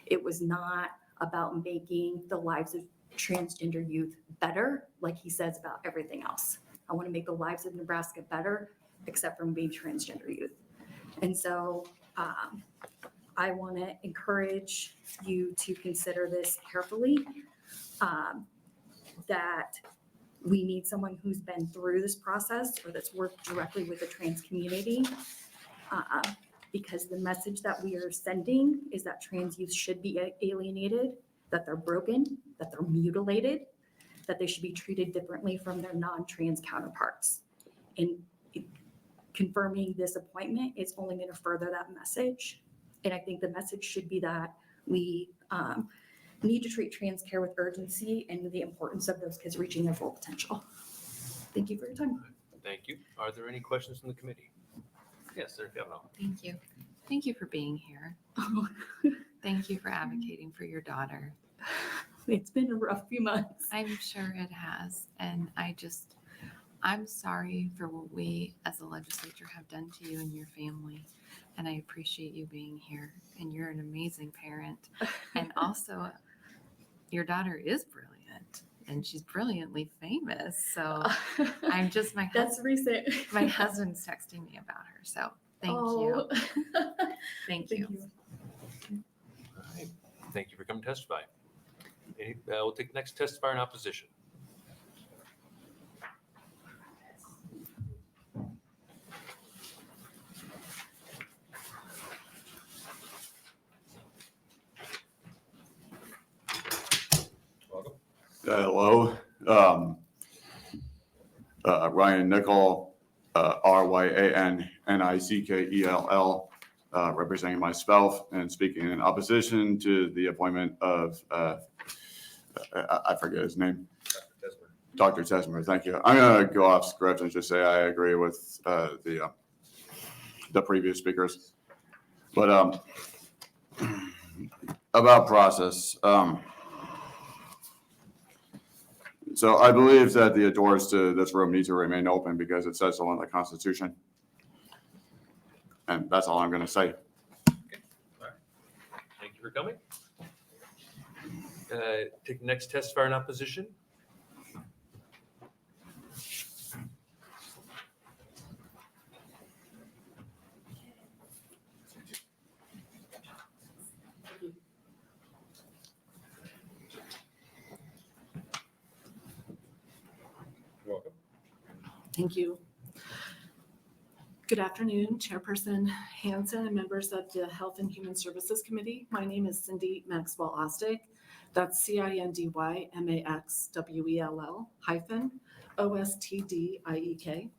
It was not about making the lives of transgender youth better, like he says about everything else. I want to make the lives of Nebraska better, except for being transgender youth. And so I want to encourage you to consider this carefully, that we need someone who's been through this process or that's worked directly with the trans community, because the message that we are sending is that trans youth should be alienated, that they're broken, that they're mutilated, that they should be treated differently from their non-trans counterparts. And confirming this appointment is only going to further that message. And I think the message should be that we need to treat trans care with urgency and the importance of those kids reaching their full potential. Thank you for your time. Thank you. Are there any questions from the committee? Yes, Senator Kavanaugh. Thank you. Thank you for being here. Thank you for advocating for your daughter. It's been a rough few months. I'm sure it has. And I'm sorry for what we as a legislature have done to you and your family. And I appreciate you being here. And you're an amazing parent. And also, your daughter is brilliant. And she's brilliantly famous. So I'm just, That's recent. my husband's texting me about her. So thank you. Thank you. All right. Thank you for coming to testify. We'll take the next testifier in opposition. Welcome. Hello, Ryan Nickel, RyanNickell, representing myself and speaking in opposition to the appointment of, I forget his name. Dr. Tesmer, thank you. I'm gonna go off script and just say I agree with the previous speakers. But about process. So I believe that the doors to this room need to remain open because it says so in the Constitution. And that's all I'm going to say. Okay. All right. Thank you for coming. Take the next testifier in opposition. Welcome. Thank you. Good afternoon, Chairperson Hansen and members of the Health and Human Services Committee. My name is Cindy Maxwell Ostick. That's CINDYMAXWELL-OSTDIEK.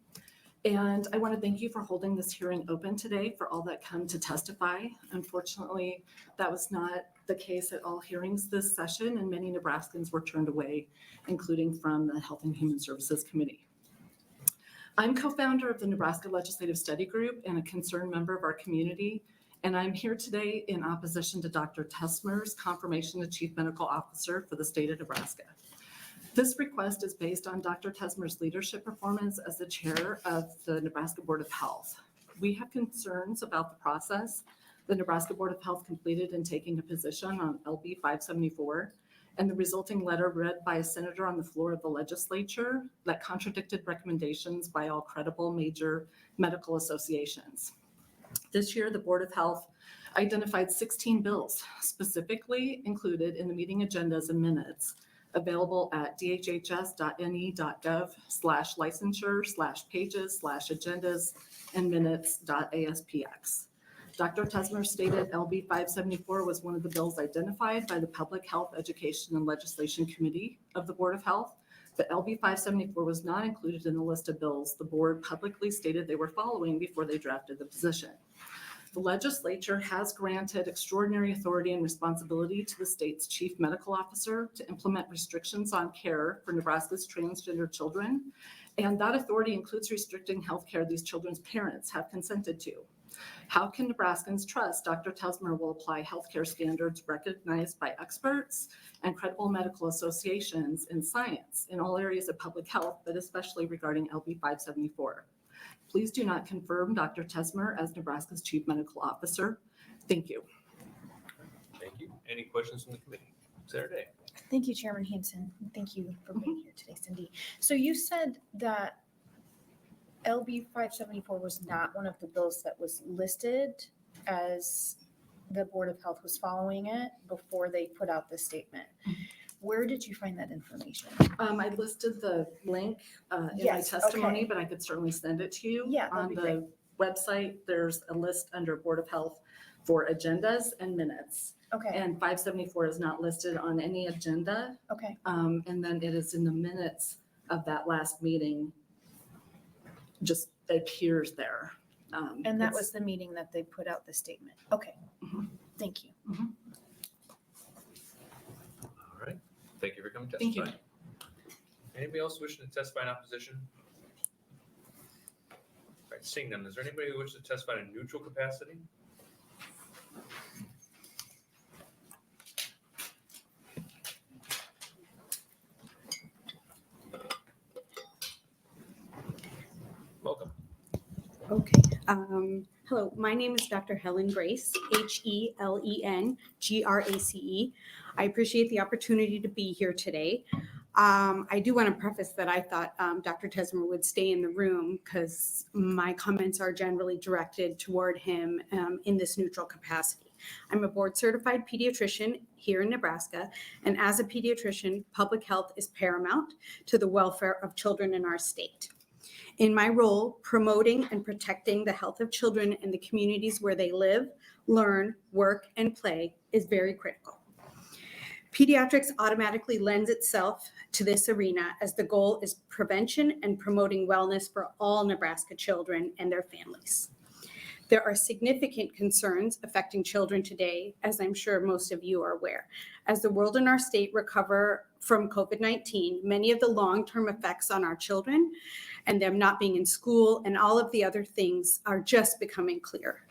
And I want to thank you for holding this hearing open today for all that come to testify. Unfortunately, that was not the case at all hearings this session, and many Nebraskans were turned away, including from the Health and Human Services Committee. I'm co-founder of the Nebraska Legislative Study Group and a concerned member of our community, and I'm here today in opposition to Dr. Tesmer's confirmation of Chief Medical Officer for the state of Nebraska. This request is based on Dr. Tesmer's leadership performance as the chair of the Nebraska Board of Health. We have concerns about the process the Nebraska Board of Health completed in taking a position on LB 574 and the resulting letter read by a senator on the floor of the legislature that contradicted recommendations by all credible major medical associations. This year, the Board of Health identified 16 bills specifically included in the meeting agendas and minutes available at dhhs.ne.gov/licensure/pages/agendas and minutes.aspx. Dr. Tesmer stated LB 574 was one of the bills identified by the Public Health, Education, and Legislation Committee of the Board of Health, but LB 574 was not included in the list of bills the board publicly stated they were following before they drafted the position. The legislature has granted extraordinary authority and responsibility to the state's chief medical officer to implement restrictions on care for Nebraska's transgender children, and that authority includes restricting health care these children's parents have consented to. How can Nebraskans trust Dr. Tesmer will apply healthcare standards recognized by experts and credible medical associations in science in all areas of public health, but especially regarding LB 574? Please do not confirm Dr. Tesmer as Nebraska's Chief Medical Officer. Thank you. Thank you. Any questions from the committee? Senator Day. Thank you, Chairman Hanson. Thank you for being here today, Cindy. So you said that LB 574 was not one of the bills that was listed as the Board of Health was following it before they put out the statement. Where did you find that information? I listed the link in my Yes, testimony, okay. but I could certainly send it to you. Yeah, that'd On be the great. website, there's a list under Board of Health for agendas and minutes. Okay, And 574 is not listed on any agenda. okay. And then it is in the minutes of that last meeting, just appears there. And that It's- was the meeting that they put out the statement. Okay, Mhm. thank you. All right. Thank you for coming to Thank testify. you. Anybody else wishing to testify in opposition? All right, seeing none, is there anybody who wishes to testify in a neutral capacity? Welcome. Okay. Hello, my name is Dr. Helen Grace, HELENGRACE. I appreciate the opportunity to be here today. I do want to preface that I thought Dr. Tesmer would stay in the room because my comments are generally directed toward him in this neutral capacity. I'm a board certified pediatrician here in Nebraska, and as a pediatrician, public health is paramount to the welfare of children in our state. In my role, promoting and protecting the health of children in the communities where they live, learn, work, and play is very critical. Pediatrics automatically lends itself to this arena as the goal is prevention and promoting wellness for all Nebraska children and their families. There are significant concerns affecting children today, as I'm sure most of you are aware. As the world and our state recover from COVID-19, many of the long-term effects on our children and them not being in school and all of the other things are just becoming clear.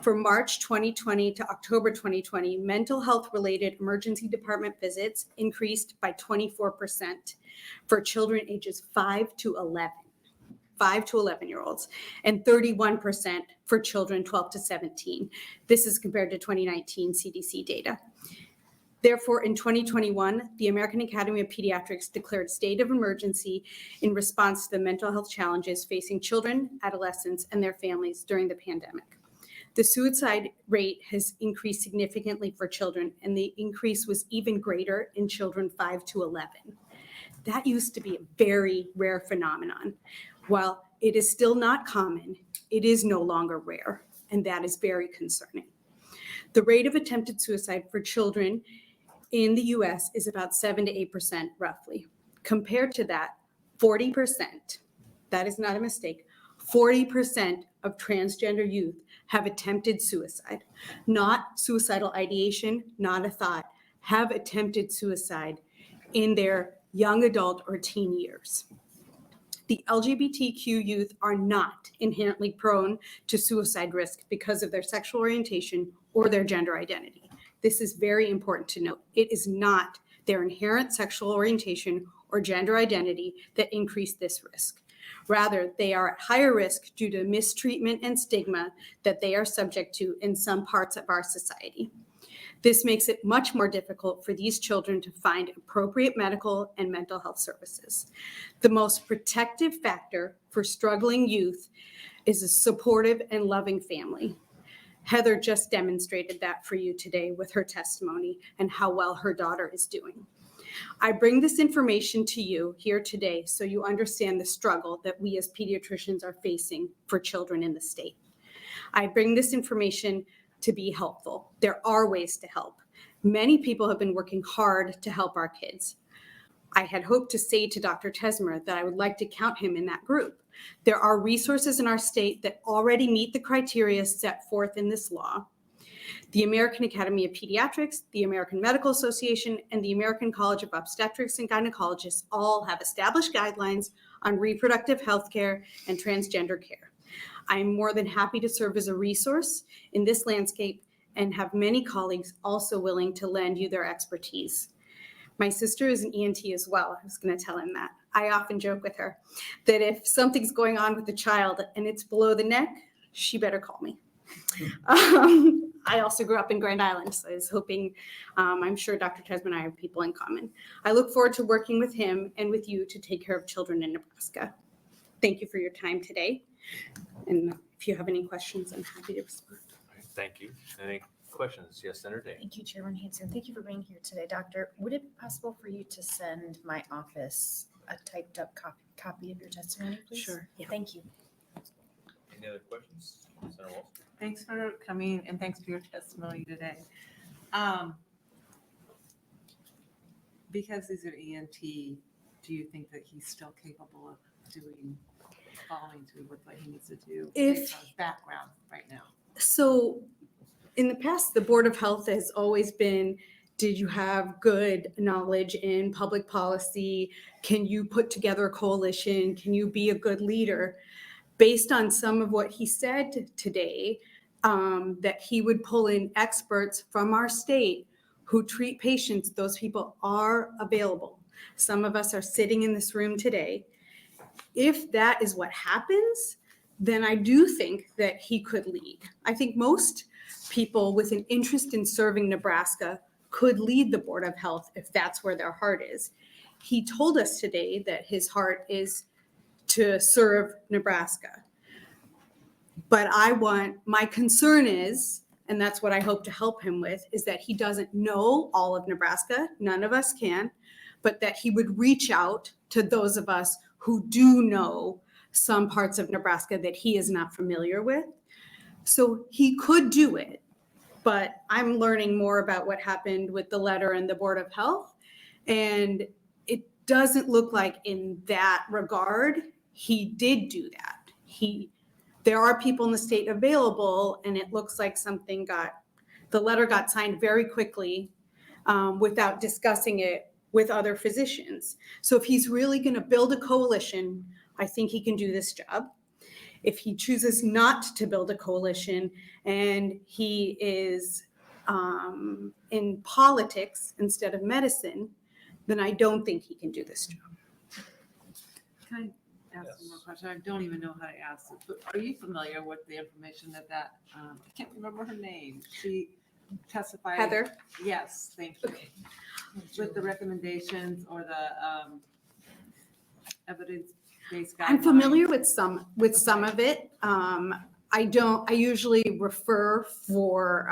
From March 2020 to October 2020, mental health-related emergency department visits increased by 24% for children ages 5 to 11-year-olds, and 31% for children 12 to 17. This is compared to 2019 CDC data. Therefore, in 2021, the American Academy of Pediatrics declared state of emergency in response to the mental health challenges facing children, adolescents, and their families during the pandemic. The suicide rate has increased significantly for children, and the increase was even greater in children 5 to 11. That used to be a very rare phenomenon. While it is still not common, it is no longer rare, and that is very concerning. The rate of attempted suicide for children in the US is about 7 to 8% roughly. Compared to that, 40%, that is not a mistake, 40% of transgender youth have attempted suicide. Not suicidal ideation, not a thought, have attempted suicide in their young adult or teen years. The LGBTQ youth are not inherently prone to suicide risk because of their sexual orientation or their gender identity. This is very important to note. It is not their inherent sexual orientation or gender identity that increase this risk. Rather, they are at higher risk due to mistreatment and stigma that they are subject to in some parts of our society. This makes it much more difficult for these children to find appropriate medical and mental health services. The most protective factor for struggling youth is a supportive and loving family. Heather just demonstrated that for you today with her testimony and how well her daughter is doing. I bring this information to you here today so you understand the struggle that we as pediatricians are facing for children in the state. I bring this information to be helpful. There are ways to help. Many people have been working hard to help our kids. I had hoped to say to Dr. Tesmer that I would like to count him in that group. There are resources in our state that already meet the criteria set forth in this law. The American Academy of Pediatrics, the American Medical Association, and the American College of Obstetrics and Gynecologists all have established guidelines on reproductive health care and transgender care. I am more than happy to serve as a resource in this landscape and have many colleagues also willing to lend you their expertise. My sister is an ENT as well. I was going to tell him that. I often joke with her that if something's going on with the child and it's below the neck, she better call me. I also grew up in Grand Island, so I was hoping, I'm sure Dr. Tesman and I have people in common. I look forward to working with him and with you to take care of children in Nebraska. Thank you for your time today. And if you have any questions, I'm happy to respond. Thank you. Any questions? Yes, Senator Day. Thank you, Chairman Hanson. Thank you for being here today, Doctor. Would it be possible for you to send my office a typed up copy of your testimony, please? Sure. Yeah. Thank you. Any other questions? Senator Walsh? Thanks for coming and thanks for your testimony today. Because he's an ENT, do you think that he's still capable of following through with what he needs to do based on his background right now? So in the past, the Board of Health has always been, did you have good knowledge in public policy? Can you put together a coalition? Can you be a good leader? Based on some of what he said today, that he would pull in experts from our state who treat patients, those people are available. Some of us are sitting in this room today. If that is what happens, then I do think that he could lead. I think most people with an interest in serving Nebraska could lead the Board of Health if that's where their heart is. He told us today that his heart is to serve Nebraska. But my concern is, and that's what I hope to help him with, is that he doesn't know all of Nebraska. None of us can, but that he would reach out to those of us who do know some parts of Nebraska that he is not familiar with. So he could do it, but I'm learning more about what happened with the letter and the Board of Health. And it doesn't look like in that regard, he did do that. There are people in the state available, and it looks like the letter got signed very quickly without discussing it with other physicians. So if he's really going to build a coalition, I think he can do this job. If he chooses not to build a coalition and he is in politics instead of medicine, then I don't think he can do this job. Can I ask one more question? I don't even know how to ask it, but are you familiar with the information that I can't remember her name. She testified. Heather? Yes, thank you. Okay. With the recommendations or the evidence-based guidelines. I'm familiar with some of it. I usually refer for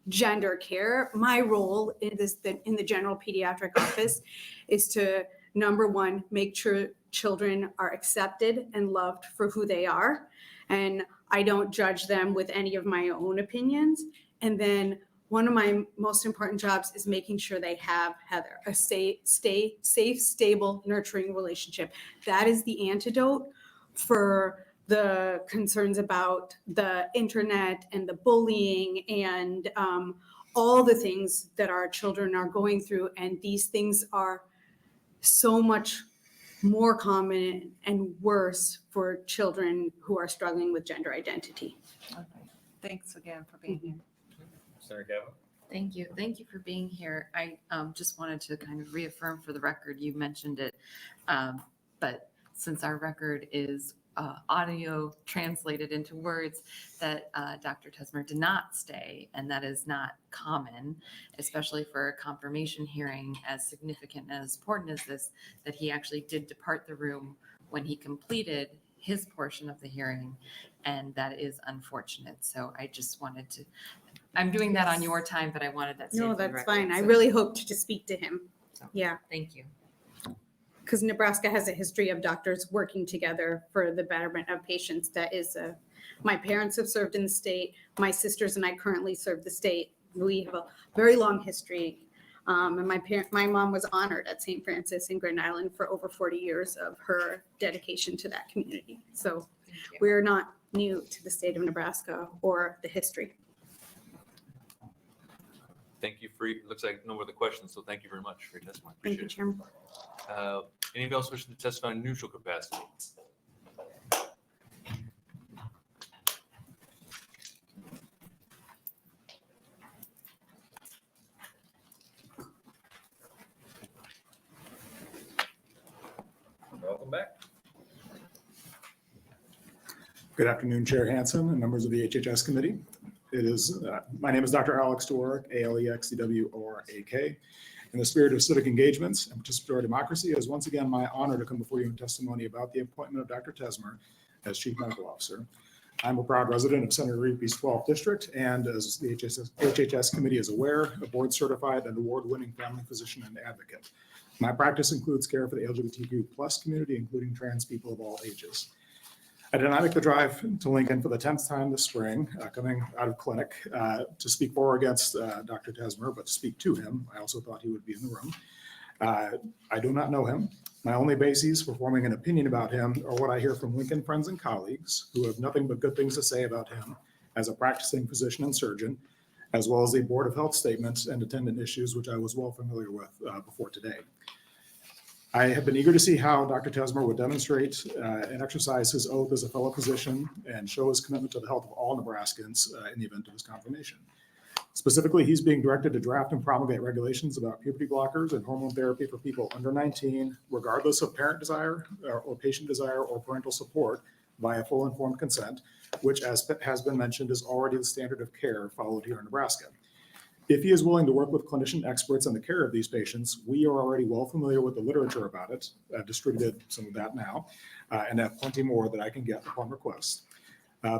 gender care. My role in the general pediatric office is to, number one, make sure children are accepted and loved for who they are. And I don't judge them with any of my own opinions. And then one of my most important jobs is making sure they have, Heather, a safe, stable, nurturing relationship. That is the antidote for the concerns about the internet and the bullying and all the things that our children are going through. And these things are so much more common and worse for children who are struggling with gender identity. Okay. Thanks again for being here. Senator Cavan? Thank you. Thank you for being here. I just wanted to kind of reaffirm for the record, you mentioned it, but since our record is audio translated into words, that Dr. Tesmer did not stay, and that is not common, especially for a confirmation hearing as significant and as important as this, that he actually did depart the room when he completed his portion of the hearing, and that is unfortunate. So I just wanted to, I'm doing that on your time, but I wanted that. No, that's fine. I really hoped to speak to him. So, Yeah. thank you. Because Nebraska has a history of doctors working together for the betterment of patients. That is, my parents have served in the state. My sisters and I currently serve the state. We have a very long history. And my mom was honored at St. Francis in Grand Island for over 40 years of her dedication to that community. So we're not new to the state of Nebraska or the history. Thank you for, looks like no other questions, so thank you very much for your testimony. Thank you, Appreciate Chairman. it. Anybody else wishing to testify in neutral capacity? Welcome back. Good afternoon, Chair Hansen and members of the HHS committee. My name is Dr. Alex Dworak, ALEXDWORAK. In the spirit of civic engagements and participatory democracy, it is once again my honor to come before you in testimony about the appointment of Dr. Tesmer as Chief Medical Officer. I'm a proud resident of Senator Reepe's 12th District, and as the HHS committee is aware, a board-certified and award-winning family physician and advocate. My practice includes care for the LGBTQ+ community, including trans people of all ages. I did not make the drive to Lincoln for the 10th time this spring, coming out of clinic, to speak for or against Dr. Tesmer, but to speak to him. I also thought he would be in the room. I do not know him. My only bases for forming an opinion about him are what I hear from Lincoln friends and colleagues who have nothing but good things to say about him as a practicing physician and surgeon, as well as the Board of Health statements and attendant issues, which I was well familiar with before today. I have been eager to see how Dr. Tesmer would demonstrate and exercise his oath as a fellow physician and show his commitment to the health of all Nebraskans in the event of his confirmation. Specifically, he's being directed to draft and promulgate regulations about puberty blockers and hormone therapy for people under 19, regardless of parent desire or patient desire or parental support via full informed consent, which, as has been mentioned, is already the standard of care followed here in Nebraska. If he is willing to work with clinician experts on the care of these patients, we are already well familiar with the literature about it. I've distributed some of that now, and have plenty more that I can get upon request.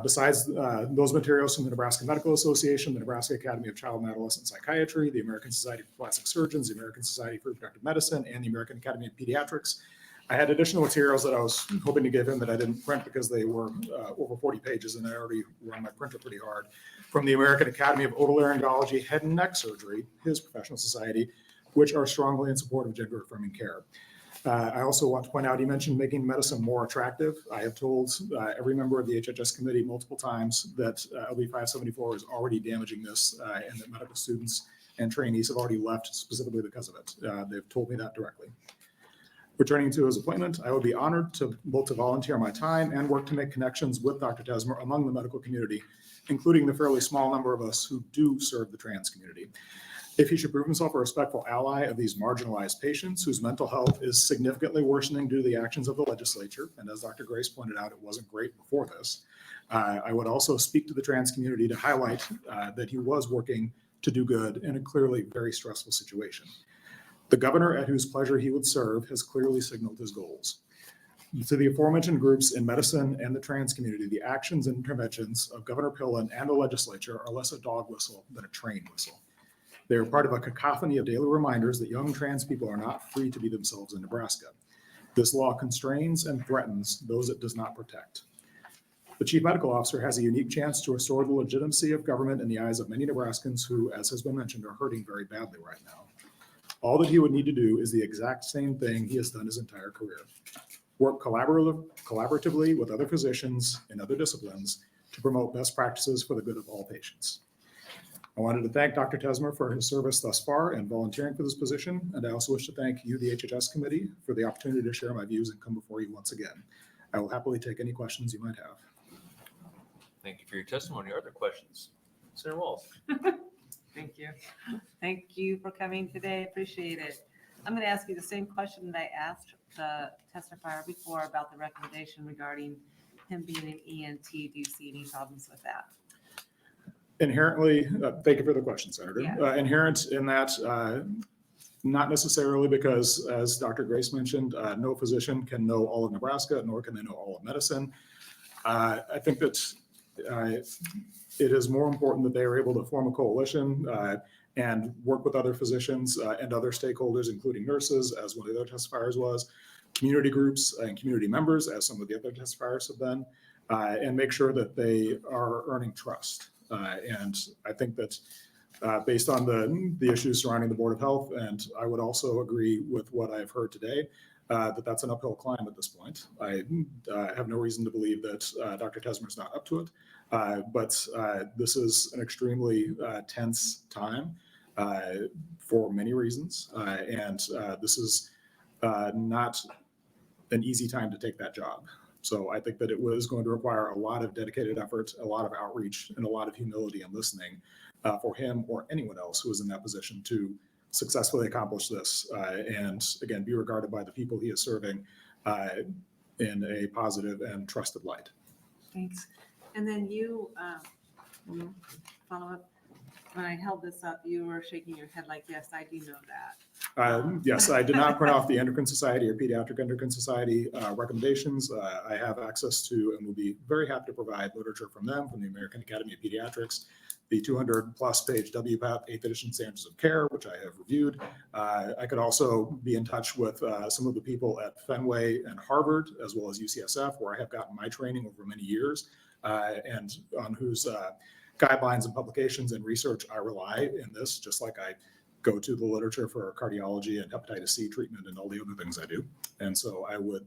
Besides those materials from the Nebraska Medical Association, the Nebraska Academy of Child and Adolescent Psychiatry, the American Society for Plastic Surgeons, the American Society for Reproductive Medicine, and the American Academy of Pediatrics, I had additional materials that I was hoping to give him that I didn't print because they were over 40 pages and I already run my printer pretty hard. From the American Academy of Otolaryngology Head and Neck Surgery, his professional society, which are strongly in support of gender affirming care. I also want to point out, he mentioned making medicine more attractive. I have told every member of the HHS committee multiple times that LB 574 is already damaging this and that medical students and trainees have already left specifically because of it. They've told me that directly. Returning to his appointment, I would be honored to both to volunteer my time and work to make connections with Dr. Tesmer among the medical community, including the fairly small number of us who do serve the trans community. If he should prove himself a respectful ally of these marginalized patients whose mental health is significantly worsening due to the actions of the legislature, and as Dr. Grace pointed out, it wasn't great before this, I would also speak to the trans community to highlight that he was working to do good in a clearly very stressful situation. The governor at whose pleasure he would serve has clearly signaled his goals. To the aforementioned groups in medicine and the trans community, the actions and interventions of Governor Pillen and the legislature are less a dog whistle than a train whistle. They are part of a cacophony of daily reminders that young trans people are not free to be themselves in Nebraska. This law constrains and threatens those it does not protect. The Chief Medical Officer has a unique chance to restore the legitimacy of government in the eyes of many Nebraskans who, as has been mentioned, are hurting very badly right now. All that he would need to do is the exact same thing he has done his entire career. Work collaboratively with other physicians in other disciplines to promote best practices for the good of all patients. I wanted to thank Dr. Tesmer for his service thus far and volunteering for this position, and I also wish to thank you, the HHS committee, for the opportunity to share my views and come before you once again. I will happily take any questions you might have. Thank you for your testimony. Are there questions? Senator Walls. Thank you. Thank you for coming today. Appreciate it. I'm going to ask you the same question that I asked the testifier before about the recommendation regarding him being an ENT. Do you see any problems with that? Inherently, thank you for the question, Senator. Yeah. Inherent in that, not necessarily because, as Dr. Grace mentioned, no physician can know all of Nebraska, nor can they know all of medicine. I think that it is more important that they are able to form a coalition, and work with other physicians and other stakeholders, including nurses, as one of the other testifiers was, community groups and community members, as some of the other testifiers have been, and make sure that they are earning trust. And I think that based on the issues surrounding the Board of Health, and I would also agree with what I've heard today, that that's an uphill climb at this point. I have no reason to believe that Dr. Tesmer is not up to it, but this is an extremely tense time for many reasons, and this is not an easy time to take that job. So I think that it was going to require a lot of dedicated effort, a lot of outreach, and a lot of humility and listening for him or anyone else who is in that position to successfully accomplish this and, again, be regarded by the people he is serving in a positive and trusted light. Thanks. And then you, follow up, when I held this up, you were shaking your head like, yes, I do know that. Yes, I did not print off the Endocrine Society or Pediatric Endocrine Society recommendations. I have access to and will be very happy to provide literature from them, from the American Academy of Pediatrics, the 200-plus page WPAP 8th edition standards of care, which I have reviewed. I could also be in touch with some of the people at Fenway and Harvard, as well as UCSF, where I have gotten my training over many years, and on whose guidelines and publications and research I rely in this, just like I go to the literature for cardiology and hepatitis C treatment and all the other things I do. And so I would,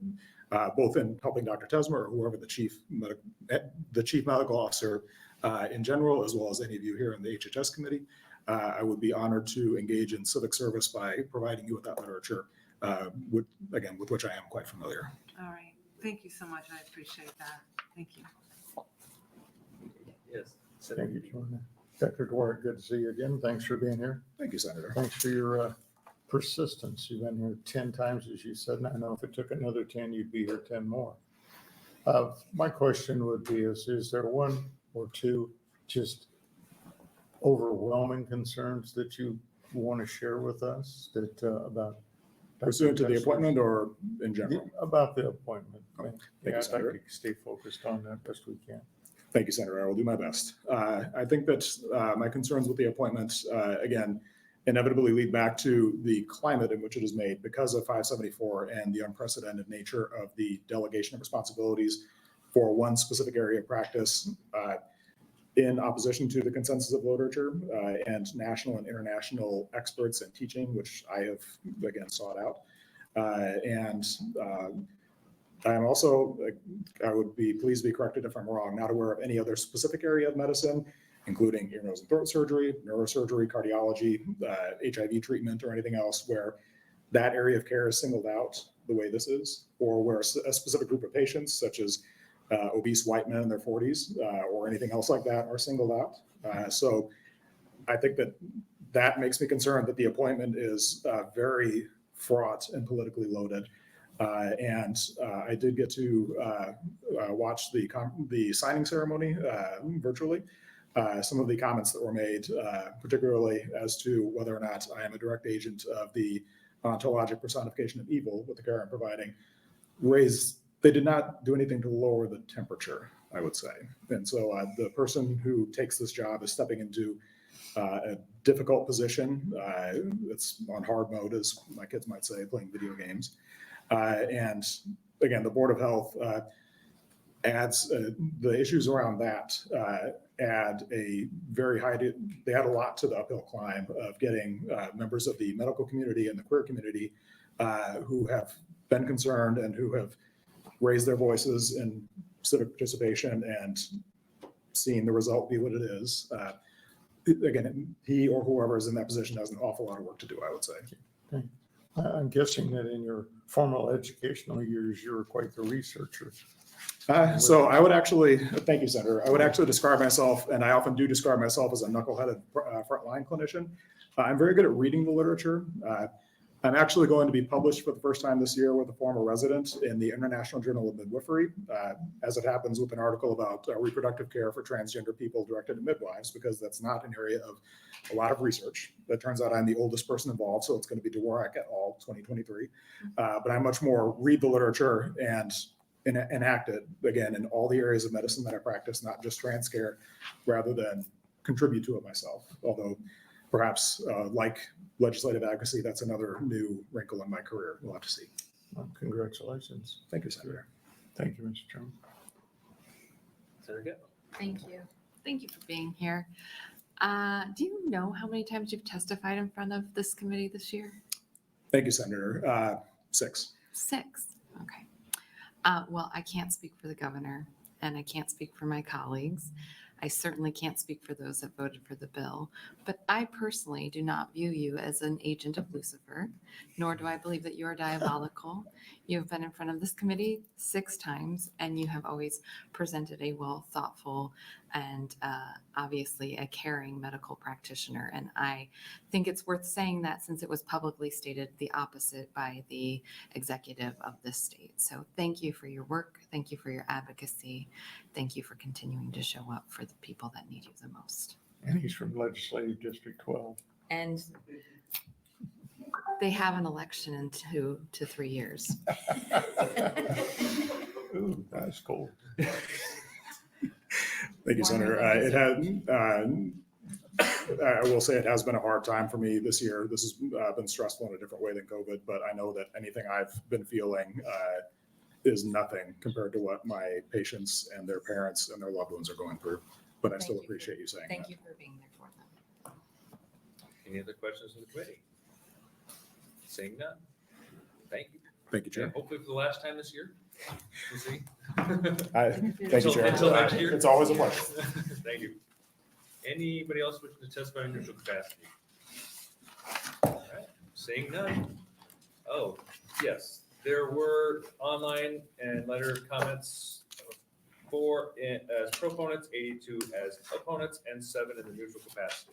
both in helping Dr. Tesmer or whoever the chief medical officer in general, as well as any of you here in the HHS committee, I would be honored to engage in civic service by providing you with that literature, with which I am quite familiar. All right. Thank you so much. I appreciate that. Thank you. Yes. Thank you, Joanna. Dr. Dwyer, good to see you again. Thanks for being here. Thank you, Senator. Thanks for your persistence. You've been here 10 times, as you said, and I know if it took another 10, you'd be here 10 more. My question would be, is there one or two just overwhelming concerns that you want to share with us that about pursuant to the appointment or in general? About the appointment. Thank Yeah, you, I'd Senator. like to stay focused on that best we can. Thank you, Senator. I will do my best. I think that my concerns with the appointment, again, inevitably lead back to the climate in which it is made because of 574 and the unprecedented nature of the delegation of responsibilities for one specific area of practice in opposition to the consensus of literature and national and international experts in teaching, which I have, again, sought out. I'm also, I would be pleased to be corrected if I'm wrong, not aware of any other specific area of medicine, including ear, nose, and throat surgery, neurosurgery, cardiology, HIV treatment, or anything else where that area of care is singled out the way this is, or where a specific group of patients, such as obese white men in their 40s or anything else like that, are singled out. So I think that makes me concerned that the appointment is very fraught and politically loaded. I did get to watch the signing ceremony virtually. Some of the comments that were made, particularly as to whether or not I am a direct agent of the ontologic personification of evil with the care I'm providing, they did not do anything to lower the temperature, I would say. And so the person who takes this job is stepping into a difficult position. It's on hard mode, as my kids might say, playing video games. And again, the Board of Health adds the issues around that add a very high, they add a lot to the uphill climb of getting members of the medical community and the queer community who have been concerned and who have raised their voices in civic participation and seeing the result be what it is. Again, he or whoever is in that position has an awful lot of work to do, I would say. Okay. I'm guessing that in your formal educational years, you were quite the researcher. So I would actually, thank you, Senator. I would actually describe myself, and I often do describe myself as a knuckleheaded frontline clinician. I'm very good at reading the literature. I'm actually going to be published for the first time this year with a former resident in the International Journal of Midwifery, as it happens, with an article about reproductive care for transgender people directed at midwives, because that's not an area of a lot of research. It turns out I'm the oldest person involved, so it's going to be Dworak et al. 2023. But I much more read the literature and enact it, again, in all the areas of medicine that I practice, not just trans care, rather than contribute to it myself. Although perhaps like legislative advocacy, that's another new wrinkle in my career. We'll have to see. Well, congratulations. Thank you, Senator. Thank you, Mr. Chairman. Senator Gill. Thank you. Thank you for being here. Do you know how many times you've testified in front of this committee this year? Thank you, Senator. 6. 6. Okay. Well, I can't speak for the governor and I can't speak for my colleagues. I certainly can't speak for those that voted for the bill, but I personally do not view you as an agent of Lucifer, nor do I believe that you are diabolical. You have been in front of this committee 6 times, and you have always presented a well thoughtful and obviously a caring medical practitioner. And I think it's worth saying that since it was publicly stated the opposite by the executive of this state. So thank you for your work. Thank you for your advocacy. Thank you for continuing to show up for the people that need you the most. And he's from Legislative District 12. And they have an election in 2 to 3 years. Ooh, that's cool. Thank you, Senator. It had, I will say it has been a hard time for me this year. This has been stressful in a different way than COVID, but I know that anything I've been feeling is nothing compared to what my patients and their parents and their loved ones are going through. But I still appreciate you saying that. Thank you for being there for them. Any other questions from the committee? Seeing none. Thank you. Thank you, Chair. Yeah, hopefully for the last time this year. We'll see. Thank you, Chair. Until next year. It's always a pleasure. Thank you. Anybody else wishing to testify in neutral capacity? All right, seeing none. Oh, yes, there were online and letter comments 4 as proponents, 82 as opponents, and 7 in the neutral capacity.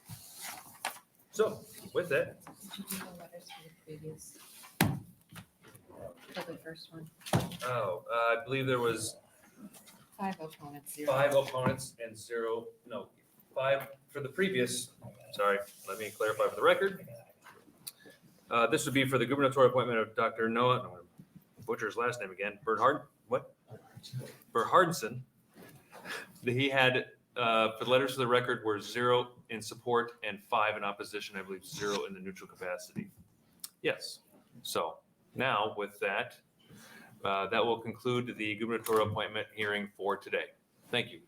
So with that, Did you do the letters for the previous? For the first one? I believe there was 5 opponents. 5 opponents and 0, no, 5 for the previous, sorry, let me clarify for the record. This would be for the gubernatorial appointment of Dr. Noah, I'm gonna butcher his last name again, Berhardson. He had, for the letters of the record were 0 in support and 5 in opposition, I believe 0 in the neutral capacity. Yes, so now with that, that will conclude the gubernatorial appointment hearing for today. Thank you.